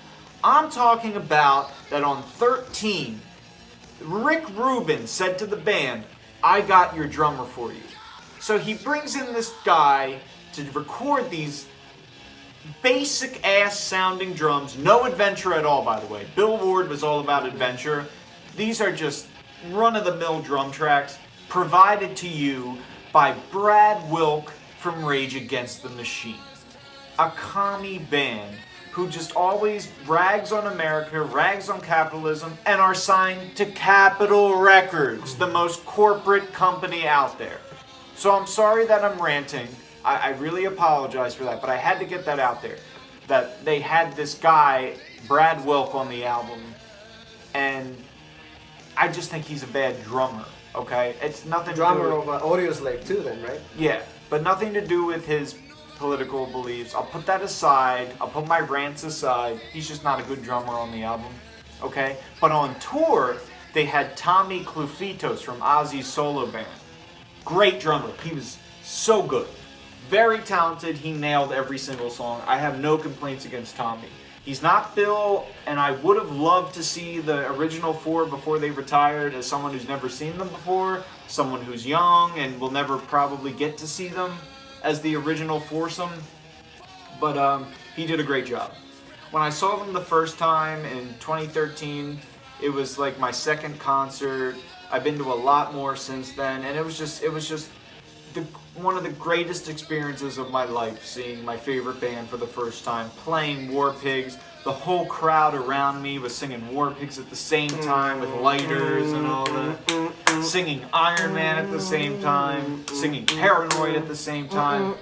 I'm talking about that on 13, Rick Rubin said to the band, I got your drummer for you. So he brings in this guy to record these basic ass sounding drums. No adventure at all, by the way. Bill Ward was all about adventure. These are just run of the mill drum tracks provided to you by Brad Wilk from Rage Against the Machine. A commie band who just always rags on America, rags on capitalism, and are signed to Capitol Records, the most corporate company out there. So I'm sorry that I'm ranting. I really apologize for that, but I had to get that out there. That they had this guy, Brad Wilk, on the album, and I just think he's a bad drummer, okay? It's nothing Drummer to do with... of Audioslave too, then, right? Yeah, but nothing to do with his political beliefs. I'll put that aside. I'll put my rants aside. He's just not a good drummer on the album, okay? But on tour, they had Tommy Clufitos from Ozzy's solo band. Great drummer. He was so good. Very talented. He nailed every single song. I have no complaints against Tommy. He's not Bill, and I would have loved to see the original four before they retired as someone who's never seen them before, someone who's young and will never probably get to see them as the original foursome, but he did a great job. When I saw them the first time in 2013, it was like my second concert. I've been to a lot more since then, and it was just one of the greatest experiences of my life, seeing my favorite band for the first time, playing War Pigs. The whole crowd around me was singing War Pigs at the same time with lighters and all that. Singing Iron Man at the same time, singing Paranoid at the same time.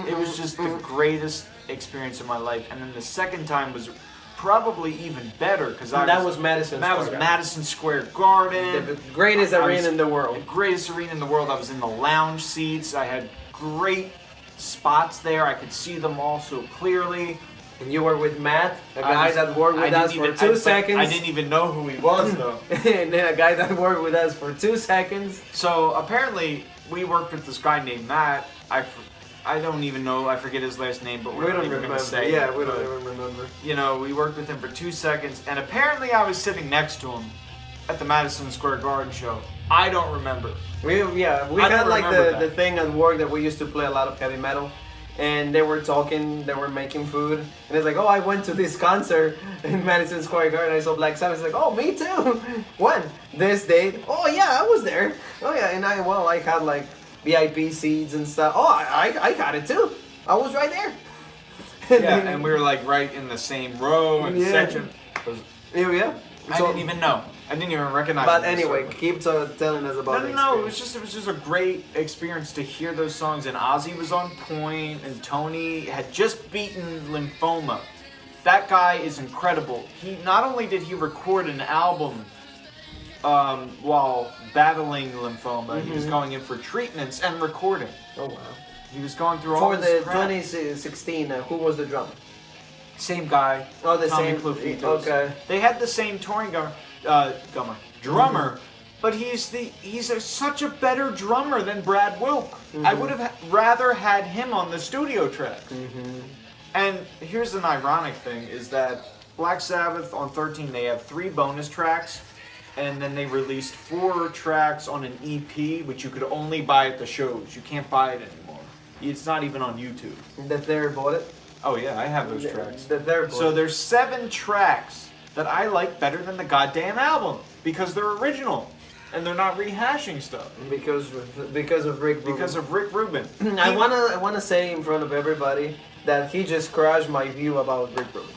It was just the greatest experience of my life. And then the second time was probably even better because That was Madison Square Garden. The greatest arena in the world. The greatest arena in the world. I was in the lounge seats. I had great spots there. I could see them all so clearly. And you were with Matt, a guy that worked with us for 2 seconds. I didn't even know who he was though. And then a guy that worked with us for 2 seconds. So apparently we worked with this guy named Matt. I don't even know. I forget his last name, but We don't remember. say Yeah, it, we don't but, even remember. You know, we worked with him for 2 seconds, and apparently I was sitting next to him at the Madison Square Garden show. I don't remember. We I had don't like remember the that. thing at work that we used to play a lot of heavy metal. And they were talking, they were making food, and it's like, oh, I went to this concert in Madison Square Garden. I saw Black Sabbath. It's like, oh, me too. When? This date? Oh yeah, I was there. Oh yeah, and I had like VIP seats and stuff. Oh, I got it too. I was right there. Yeah, and we were like right in the same row and Yeah. section. Yeah. I didn't even know. I didn't even recognize. But him. anyway, keep telling us about the No. It experience. was just a great experience to hear those songs. And Ozzy was on point, and Tony had just beaten lymphoma. That guy is incredible. He not only did he record an album while battling lymphoma, he was going in for treatments and recording. Oh wow. He was going through all For this the crap. 2016, who was the drummer? Same guy. Oh, the Tommy same. Clufitos. Okay. They had the same touring drummer, but he's such a better drummer than Brad Wilk. I would have rather had him on the studio tracks. And here's an ironic thing: is that Black Sabbath on 13 they have 3 bonus tracks, and then they released 4 tracks on an EP, which you could only buy at the shows. You can't buy it anymore. It's not even on YouTube. That they bought it. Oh yeah, I have those tracks. They're So there's 7 tracks that I like better than the goddamn album because they're original and they're not rehashing stuff. because of Rick Rubin. Because of Rick Rubin. I wanna say in front of everybody that he just crushed my view about Rick Rubin.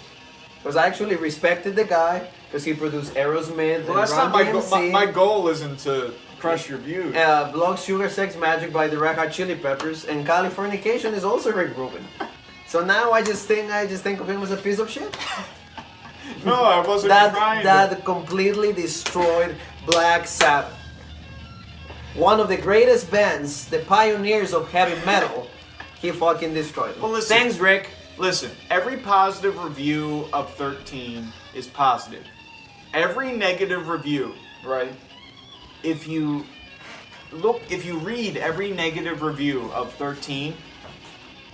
Because I actually respected the guy because he produced Aerosmith. Well, that's not my goal. My goal isn't to crush your views. Blood Sugar Sex Magic by the Red Hot Chili Peppers, and Californication is also Rick Rubin. So now I just think of him as a piece of shit. No, I wasn't trying. That completely destroyed Black Sabbath. One of the greatest bands, the pioneers of heavy metal, he fucking destroyed them. Well, listen, thanks, Rick. Listen, every positive review of 13 is positive. Every negative review, right? If you read every negative review of 13,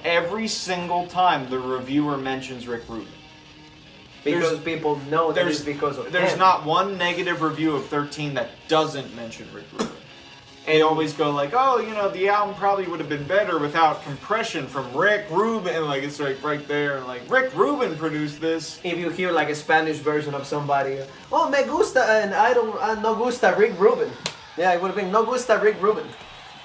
every single time the reviewer mentions Rick Rubin. Because people know that it's because of There's him. not one negative review of 13 that doesn't mention Rick Rubin. And they always go like, oh, you know, the album probably would have been better without compression from Rick Rubin. And like, it's like right there. And like, Rick Rubin produced this. If you hear like a Spanish version of somebody, oh, me gusta, and I don't, no gusta Rick Rubin. Yeah, it would have been no gusta Rick Rubin.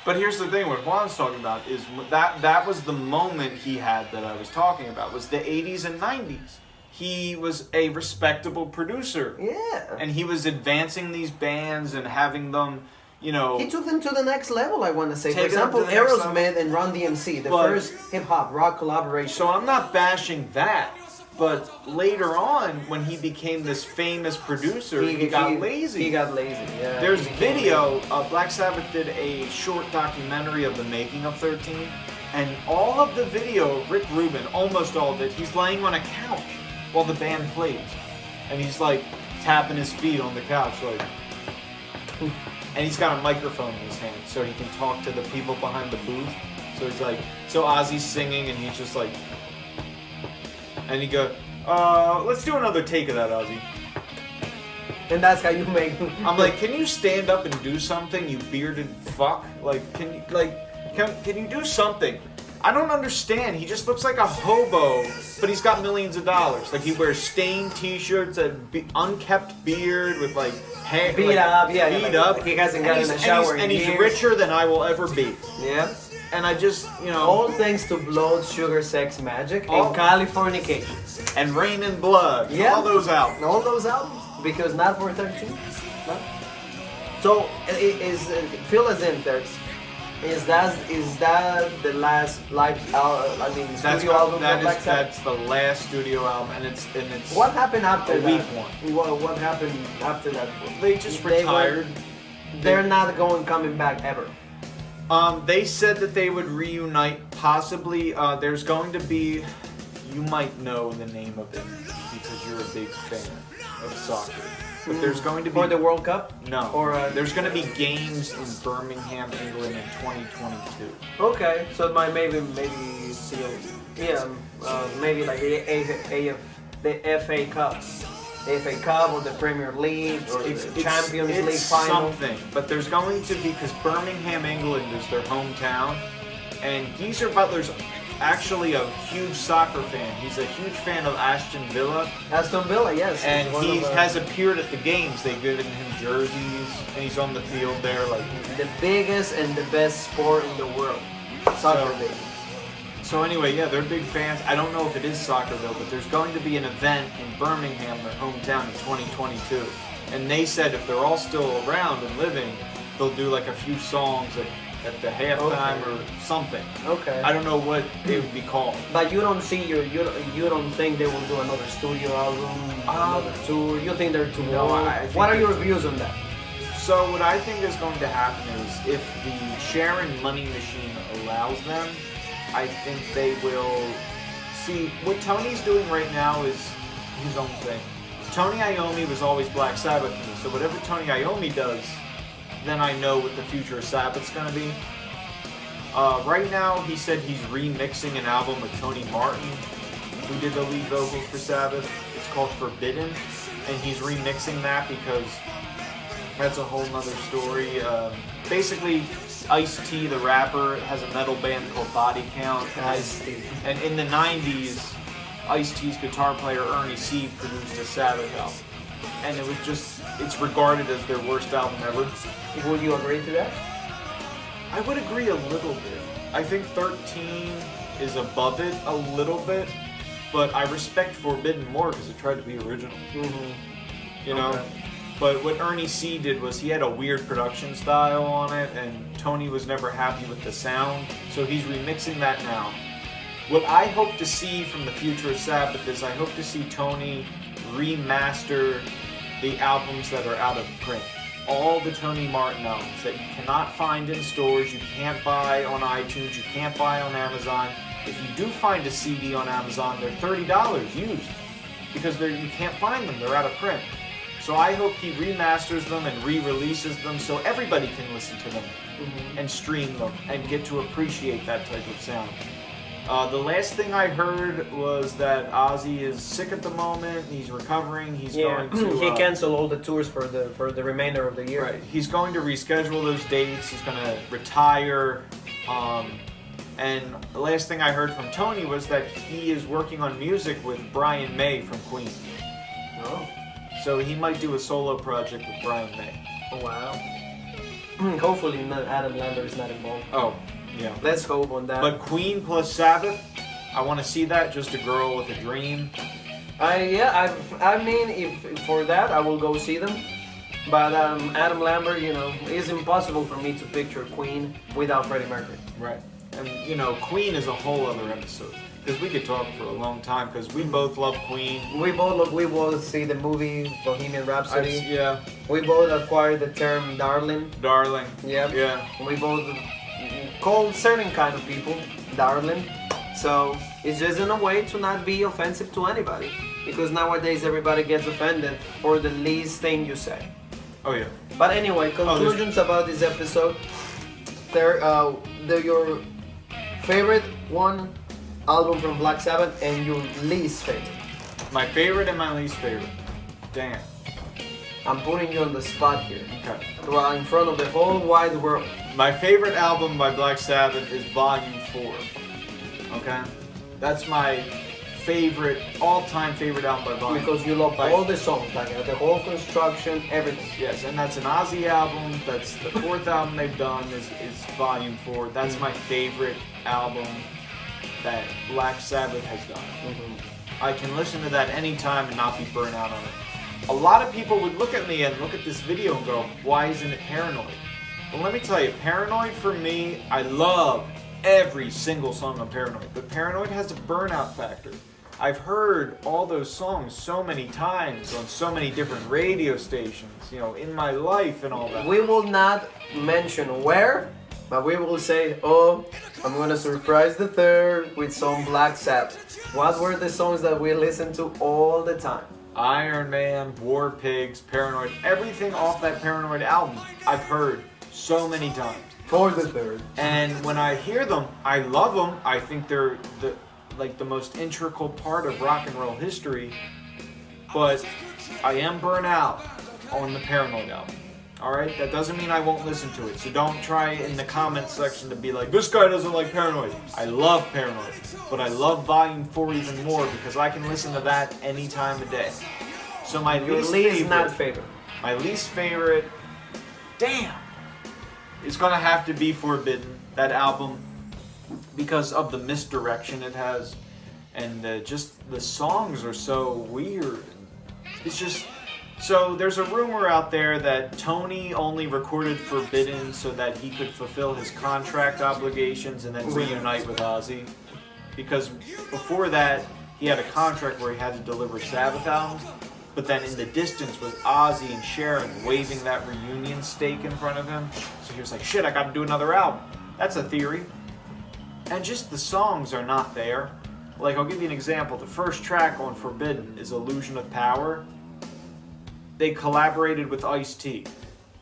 But here's the thing, what Juan's talking about is that was the moment he had that I was talking about, was the 80s and 90s. He was a respectable producer. Yeah. And he was advancing these bands and having them, you know... He took them to the next level, I want to say. For Take them example, to the next Aerosmith and Run DMC, the first hip-hop rock collaboration. So I'm not bashing that, but later on, when he became this famous producer, he got lazy. He got lazy, yeah. There's video, Black Sabbath did a short documentary of the making of 13, and all of the video, Rick Rubin, almost all of it, he's laying on a couch while the band plays. And he's like tapping his feet on the couch, like... And he's got a microphone in his hand, so he can talk to the people behind the booth. So he's like, so Ozzy's singing, and he's just like, and he go, let's do another take of that, Ozzy. And that's how you make. I'm like, can you stand up and do something, you bearded fuck? Like, can you do something? I don't understand. He just looks like a hobo, but he's got millions of dollars. Like, he wears stained T-shirts, unkept beard with like hair beat up. Like he hasn't gotten in the shower and in he's years. richer than I will ever be. Yeah. And I just, you know, all thanks to Blood, Sugar, Sex, Magic, and Californication, and Rain and Blood. Yeah. All those albums. All those albums. Because not for 13. No. So fill us in there. Is that the last live album? Studio album for Black Sabbath? That's the last studio album, and it's what happened after a that? weak one. What happened after that? They just retired. They're not coming back ever. They said that they would reunite. Possibly, there's going to be. You might know the name of it because you're a big fan of soccer. But there's going to be... For the World Cup? No. Or there's going to be games in Birmingham, England in 2022. Okay, so it might maybe maybe like the FA Cup. The FA Cup or the Premier League or the Champions League final. Something. But there's going to be, because Birmingham, England is their hometown, and Geezer Butler's actually a huge soccer fan. He's a huge fan of Aston Villa. Aston Villa, yes. And he has appeared at the games. They've given him jerseys, and he's on the field there. Like the biggest and the best sport in the world, soccer, baby. So anyway, yeah, they're big fans. I don't know if it is Soccerville, but there's going to be an event in Birmingham, their hometown, in 2022. And they said if they're all still around and living, they'll do like a few songs at the halftime or something. Okay. I don't know what they would be called. But you don't see you don't think they will do another studio album, another tour? You think they're too No, old? I think what are your views on that? So what I think is going to happen is if the Sharon Money Machine allows them, I think they will see what Tony's doing right now is his own thing. Tony Iommi was always Black Sabbath to me, so whatever Tony Iommi does, then I know what the future of Sabbath's gonna be. Right now, he said he's remixing an album with Tony Martin, who did the lead vocals for Sabbath. It's called Forbidden, and he's remixing that because that's a whole nother story. Basically, Ice-T, the rapper, has a metal band called Body Count. Ice-T. And in the 90s, Ice-T's guitar player Ernie C produced a Sabbath album. And it was just, it's regarded as their worst album ever. Would you agree to that? I would agree a little bit. I think 13 is above it a little bit, but I respect Forbidden more because it tried to be original. You know? Okay. But what Ernie C did was he had a weird production style on it, and Tony was never happy with the sound, so he's remixing that now. What I hope to see from the future of Sabbath is I hope to see Tony remaster the albums that are out of print. All the Tony Martin albums that you cannot find in stores, you can't buy on iTunes, you can't buy on Amazon. If you do find a CD on Amazon, they're $30 used because you can't find them, they're out of print. So I hope he remasters them and re-releases them so everybody can listen to them and stream them and get to appreciate that type of sound. The last thing I heard was that Ozzy is sick at the moment. He's recovering. He's going to. He canceled all the tours for the remainder of the year. Right. He's going to reschedule those dates. He's going to retire. And the last thing I heard from Tony was that he is working on music with Brian May from Queen. Oh. So he might do a solo project with Brian May. Oh, wow. Hopefully Adam Lambert is not involved. Oh, yeah. Let's hope on that. But Queen plus Sabbath, I want to see that. Just a girl with a dream. I mean, if for that, I will go see them. But Adam Lambert, it's impossible for me to picture Queen without Freddie Mercury. Right. And, Queen is a whole other episode. Because we could talk for a long time, because we both love Queen. We both see the movie Bohemian Rhapsody. Yeah. We both acquired the term darling. Darling. Yep. Yeah. We both call certain kind of people darling. So it's just in a way to not be offensive to anybody. Because nowadays everybody gets offended for the least thing you say. Oh, yeah. But anyway, conclusions about this episode. Your favorite one album from Black Sabbath and your least favorite. My favorite and my least favorite. Damn. I'm putting you on the spot here. Okay. Well, in front of the whole wide world. My favorite album by Black Sabbath is Volume 4. Okay? That's my favorite, all-time favorite album by Volume 4. Because you love all the songs, like the whole construction, everything. Yes, and that's an Ozzy album. That's the fourth album they've done is Volume 4. That's my favorite album that Black Sabbath has done. I can listen to that anytime and not be burnt out on it. A lot of people would look at me and look at this video and go, why isn't it Paranoid? Well, let me tell you, Paranoid for me, I love every single song on Paranoid, but Paranoid has a burnout factor. I've heard all those songs so many times on so many different radio stations, in my life and all that. We will not mention where, but we will say, I'm going to surprise the third with some Black Sabbath. What were the songs that we listened to all the time? Iron Man, War Pigs, Paranoid, everything off that Paranoid album I've heard so many times. For the third. And when I hear them, I love them. I think they're the most integral part of rock and roll history. But I am burnt out on the Paranoid album. Alright? That doesn't mean I won't listen to it. So don't try in the comment section to be like, this guy doesn't like Paranoid. I love Paranoid. But I love Volume 4 even more because I can listen to that any time of day. So my least favorite. My least favorite, it's gonna have to be Forbidden, that album, because of the misdirection it has, and just the songs are so weird. It's just, so there's a rumor out there that Tony only recorded Forbidden so that he could fulfill his contract obligations and then reunite with Ozzy, because before that he had a contract where he had to deliver Sabbath albums. But then in the distance was Ozzy and Sharon waving that reunion stake in front of him. So he was like, shit, I gotta do another album. That's a theory. And just the songs are not there. Like, I'll give you an example. The first track on Forbidden is Illusion of Power. They collaborated with Ice-T,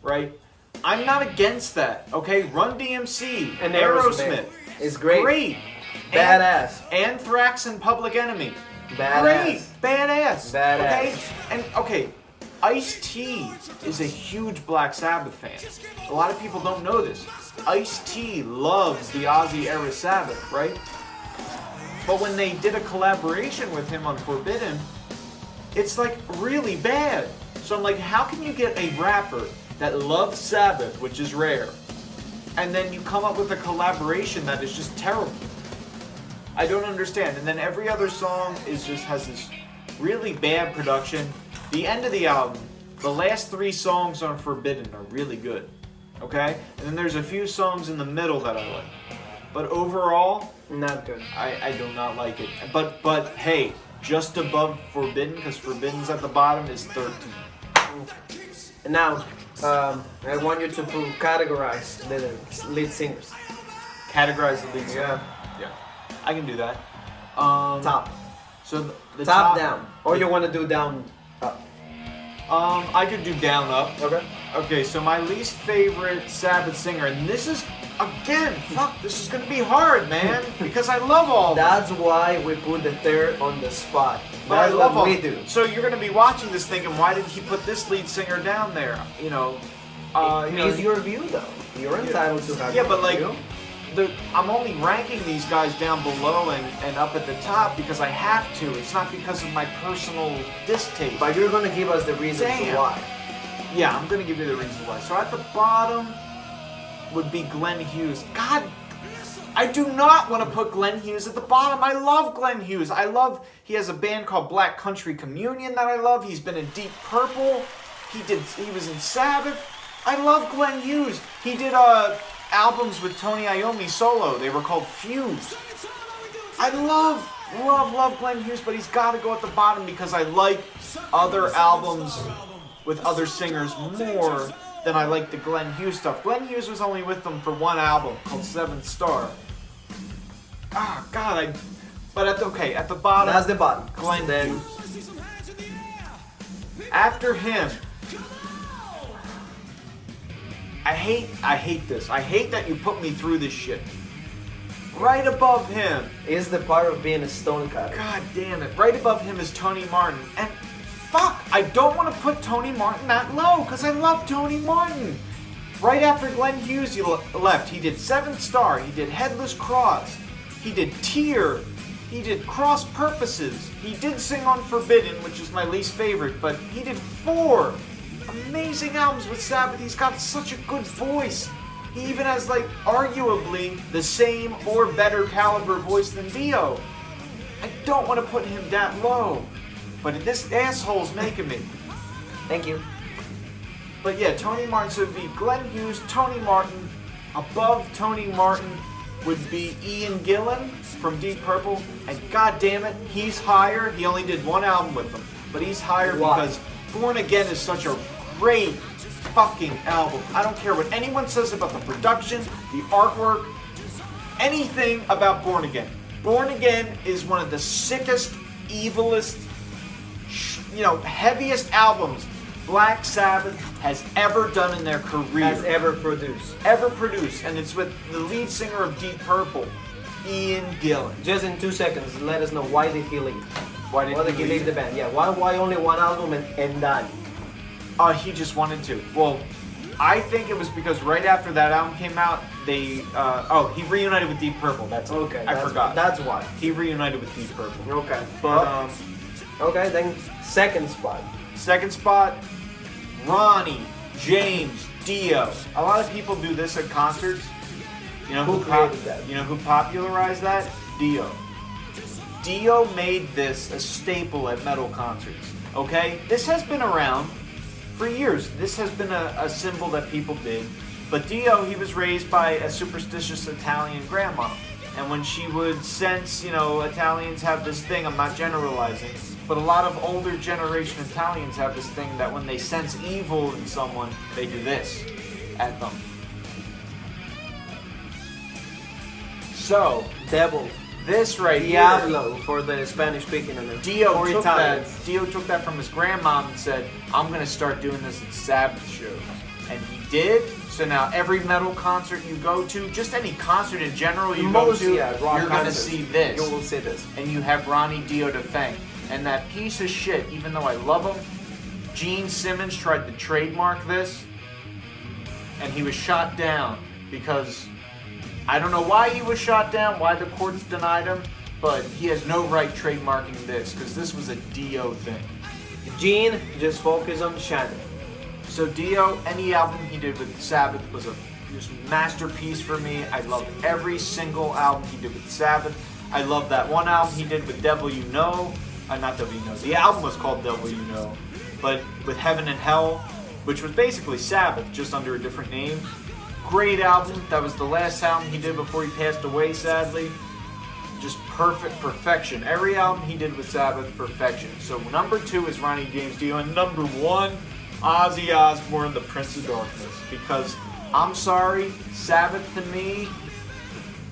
right? I'm not against that, okay? Run DMC and Aerosmith. It's great. Great. Badass. Anthrax and Public Enemy. Badass. Great. Badass. Badass. Okay, Ice-T is a huge Black Sabbath fan. A lot of people don't know this. Ice-T loves the Ozzy era Sabbath, right? But when they did a collaboration with him on Forbidden, it's like really bad. So I'm like, how can you get a rapper that loves Sabbath, which is rare, and then you come up with a collaboration that is just terrible? I don't understand. And then every other song has this really bad production. The end of the album, the last 3 songs on Forbidden are really good. Okay? And then there's a few songs in the middle that I like. But overall, not good. I do not like it. But hey, just above Forbidden, because Forbidden's at the bottom, is 13. And now, I want you to categorize the lead singers. Categorize the lead singer? Yeah. I can do that. Top. So the top down. Or you want to do down up? I could do down up. Okay. Okay, so my least favorite Sabbath singer, and this is, again, this is gonna be hard, man, because I love all of them. That's why we put the third on the spot. But I love what all we do. So you're gonna be watching this thinking, why did he put this lead singer down there? You know, it's your view, though. You're entitled to have. Yeah, but like, view. I'm only ranking these guys down below and up at the top because I have to. It's not because of my personal distaste. But you're gonna give us the reasons why. Yeah, I'm gonna give you the reason why. So at the bottom would be Glenn Hughes. God, I do not want to put Glenn Hughes at the bottom. I love Glenn Hughes. He has a band called Black Country Communion that I love. He's been in Deep Purple. He was in Sabbath. I love Glenn Hughes. He did albums with Tony Iommi solo. They were called Fuse. I love Glenn Hughes, but he's got to go at the bottom because I like other albums with other singers more than I like the Glenn Hughes stuff. Glenn Hughes was only with them for one album called 7th Star. But at the bottom. That's the bottom. Glenn Hughes. After him, I hate this. I hate that you put me through this shit. Right above him is the part of being a Stonecutter. God damn it. Right above him is Tony Martin. And fuck, I don't want to put Tony Martin that low because I love Tony Martin. Right after Glenn Hughes left, he did 7th Star, he did Headless Cross, he did Tear, he did Cross Purposes, he did sing on Forbidden, which is my least favorite, but he did 4 amazing albums with Sabbath. He's got such a good voice. He even has, like, arguably the same or better caliber voice than Dio. I don't want to put him that low, but this asshole's making me. Thank you. But yeah, Tony Martin, so it would be Glenn Hughes, Tony Martin. Above Tony Martin would be Ian Gillan from Deep Purple. And god damn it, he's higher. He only did 1 album with them, but he's higher because Born Again is such a great fucking album. I don't care what anyone says about the production, the artwork, anything about Born Again. Born Again is one of the sickest, evilest, heaviest albums Black Sabbath has ever done in their career. Has ever produced. Ever produced. And it's with the lead singer of Deep Purple, Ian Gillan. Just in 2 seconds, let us know why did he leave. Why did he leave the band? Yeah, why only 1 album and done? He just wanted to. Well, I think it was because right after that album came out, he reunited with Deep Purple. That's okay. I forgot. That's why. He reunited with Deep Purple. Okay. But okay, then second spot. Second spot, Ronnie, James, Dio. A lot of people do this at concerts. You know who created that? You know who popularized that? Dio. Dio made this a staple at metal concerts. Okay? This has been around for years. This has been a symbol that people did. But Dio, he was raised by a superstitious Italian grandma. And when she would sense, Italians have this thing, I'm not generalizing, but a lot of older generation Italians have this thing that when they sense evil in someone, they do this at them. So, Devil. This right Diablo here, for the Spanish-speaking. Dio took that from his grandmom and said, I'm going to start doing this at Sabbath shows. And he did. So now every metal concert you go to, just any concert in general you go to, you're going to see this. You will see this. And you have Ronnie Dio to thank. And that piece of shit, even though I love him, Gene Simmons tried to trademark this, and he was shot down because I don't know why he was shot down, why the courts denied him, but he has no right trademarking this because this was a Dio thing. Gene, just focus on Shannon. So Dio, any album he did with Sabbath was a just masterpiece for me. I loved every single album he did with Sabbath. I love that one album he did with Devil You Know. Not Devil You Know. The album was called Devil You Know. But with Heaven and Hell, which was basically Sabbath, just under a different name. Great album. That was the last album he did before he passed away, sadly. Just perfection. Every album he did with Sabbath, perfection. So number 2 is Ronnie James Dio. And number 1, Ozzy Osbourne, the Prince of Darkness. Because, I'm sorry, Sabbath to me,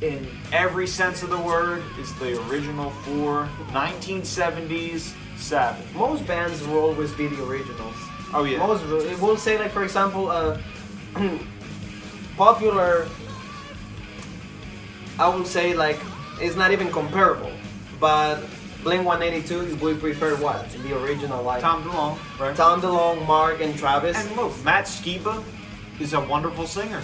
in every sense of the word, is the original for 1970s Sabbath. Most bands will always be the originals. Oh yeah. Most we'll say, like, for example, popular. I would say, like, it's not even comparable, but Blink-182, we prefer what? The original, like Tom DeLonge, right? Tom DeLonge, Mark, and Travis. And look, Matt Skiba is a wonderful singer.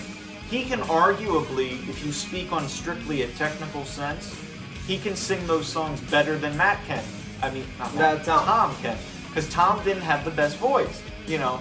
He can arguably, if you speak on strictly a technical sense, he can sing those songs better than Matt can. I mean, not Matt, Tom can. Because Tom didn't have the best voice, you know.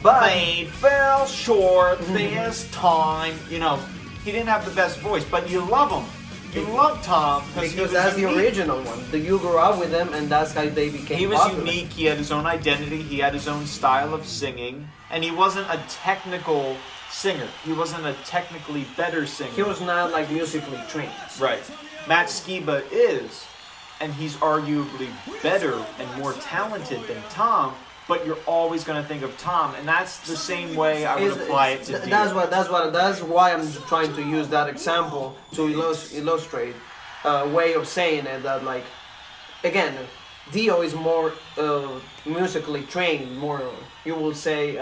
But Fade fell short this time. You know, he didn't have the best voice, but you love him. You love Tom because that's the original one. You grew up with him, and that's how they became. He was popular. unique. He had his own identity. He had his own style of singing, and he wasn't a technical singer. He wasn't a technically better singer. He was not like musically trained. Right. Matt Skiba is, and he's arguably better and more talented than Tom. But you're always going to think of Tom, and that's the same way I would apply it to Dio. That's why I'm trying to use that example to illustrate a way of saying it. That, like, again, Dio is more musically trained, more, you will say,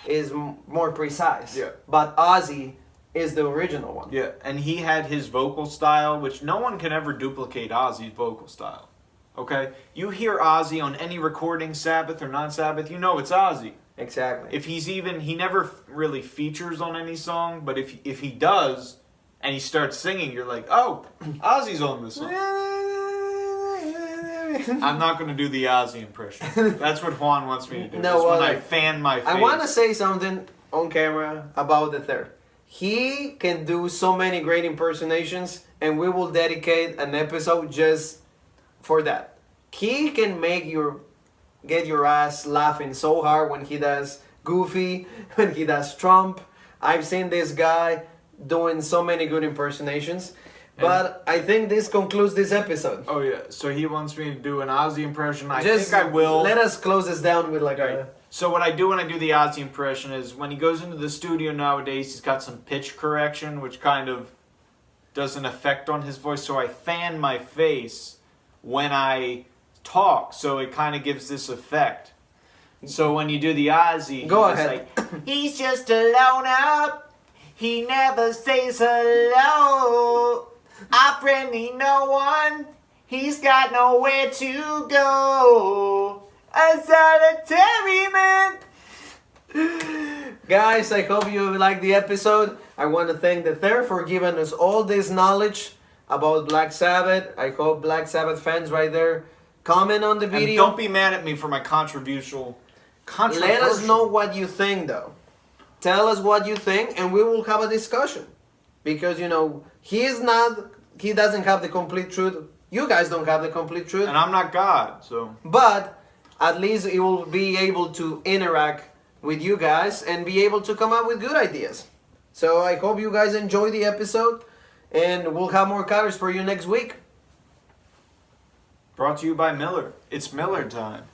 is more precise. Yeah. But Ozzy is the original one. Yeah, and he had his vocal style, which no one can ever duplicate Ozzy's vocal style. Okay? You hear Ozzy on any recording, Sabbath or non-Sabbath, you know it's Ozzy. Exactly. If he's even, he never really features on any song, but if he does, and he starts singing, you're like, oh, Ozzy's on this song. I'm not going to do the Ozzy impression. That's what Juan wants me to do. No, when I fan my face. I want to say something on camera about the third. He can do so many great impersonations, and we will dedicate an episode just for that. He can make get your ass laughing so hard when he does Goofy, when he does Trump. I've seen this guy doing so many good impersonations. But I think this concludes this episode. Oh yeah, so he wants me to do an Ozzy impression. I Just think I will. Let us close this down with like a... So what I do when I do the Ozzy impression is when he goes into the studio nowadays, he's got some pitch correction, which kind of does an effect on his voice. So I fan my face when I talk, so it kind of gives this effect. So when you do the Ozzy, go ahead. Like, he's just alone up. He never says hello. I friendly no one. He's got nowhere to go. A solitary man. Guys, I hope you liked the episode. I want to thank the Third for giving us all this knowledge about Black Sabbath. I hope Black Sabbath fans right there comment on the video. And don't be mad at me for my controversial. Let us know what you think, though. Tell us what you think, and we will have a discussion. Because, you know, he doesn't have the complete truth. You guys don't have the complete truth. And I'm not God, so. But at least he will be able to interact with you guys and be able to come up with good ideas. So I hope you guys enjoy the episode, and we'll have more cutters for you next week. Brought to you by Miller. It's Miller time.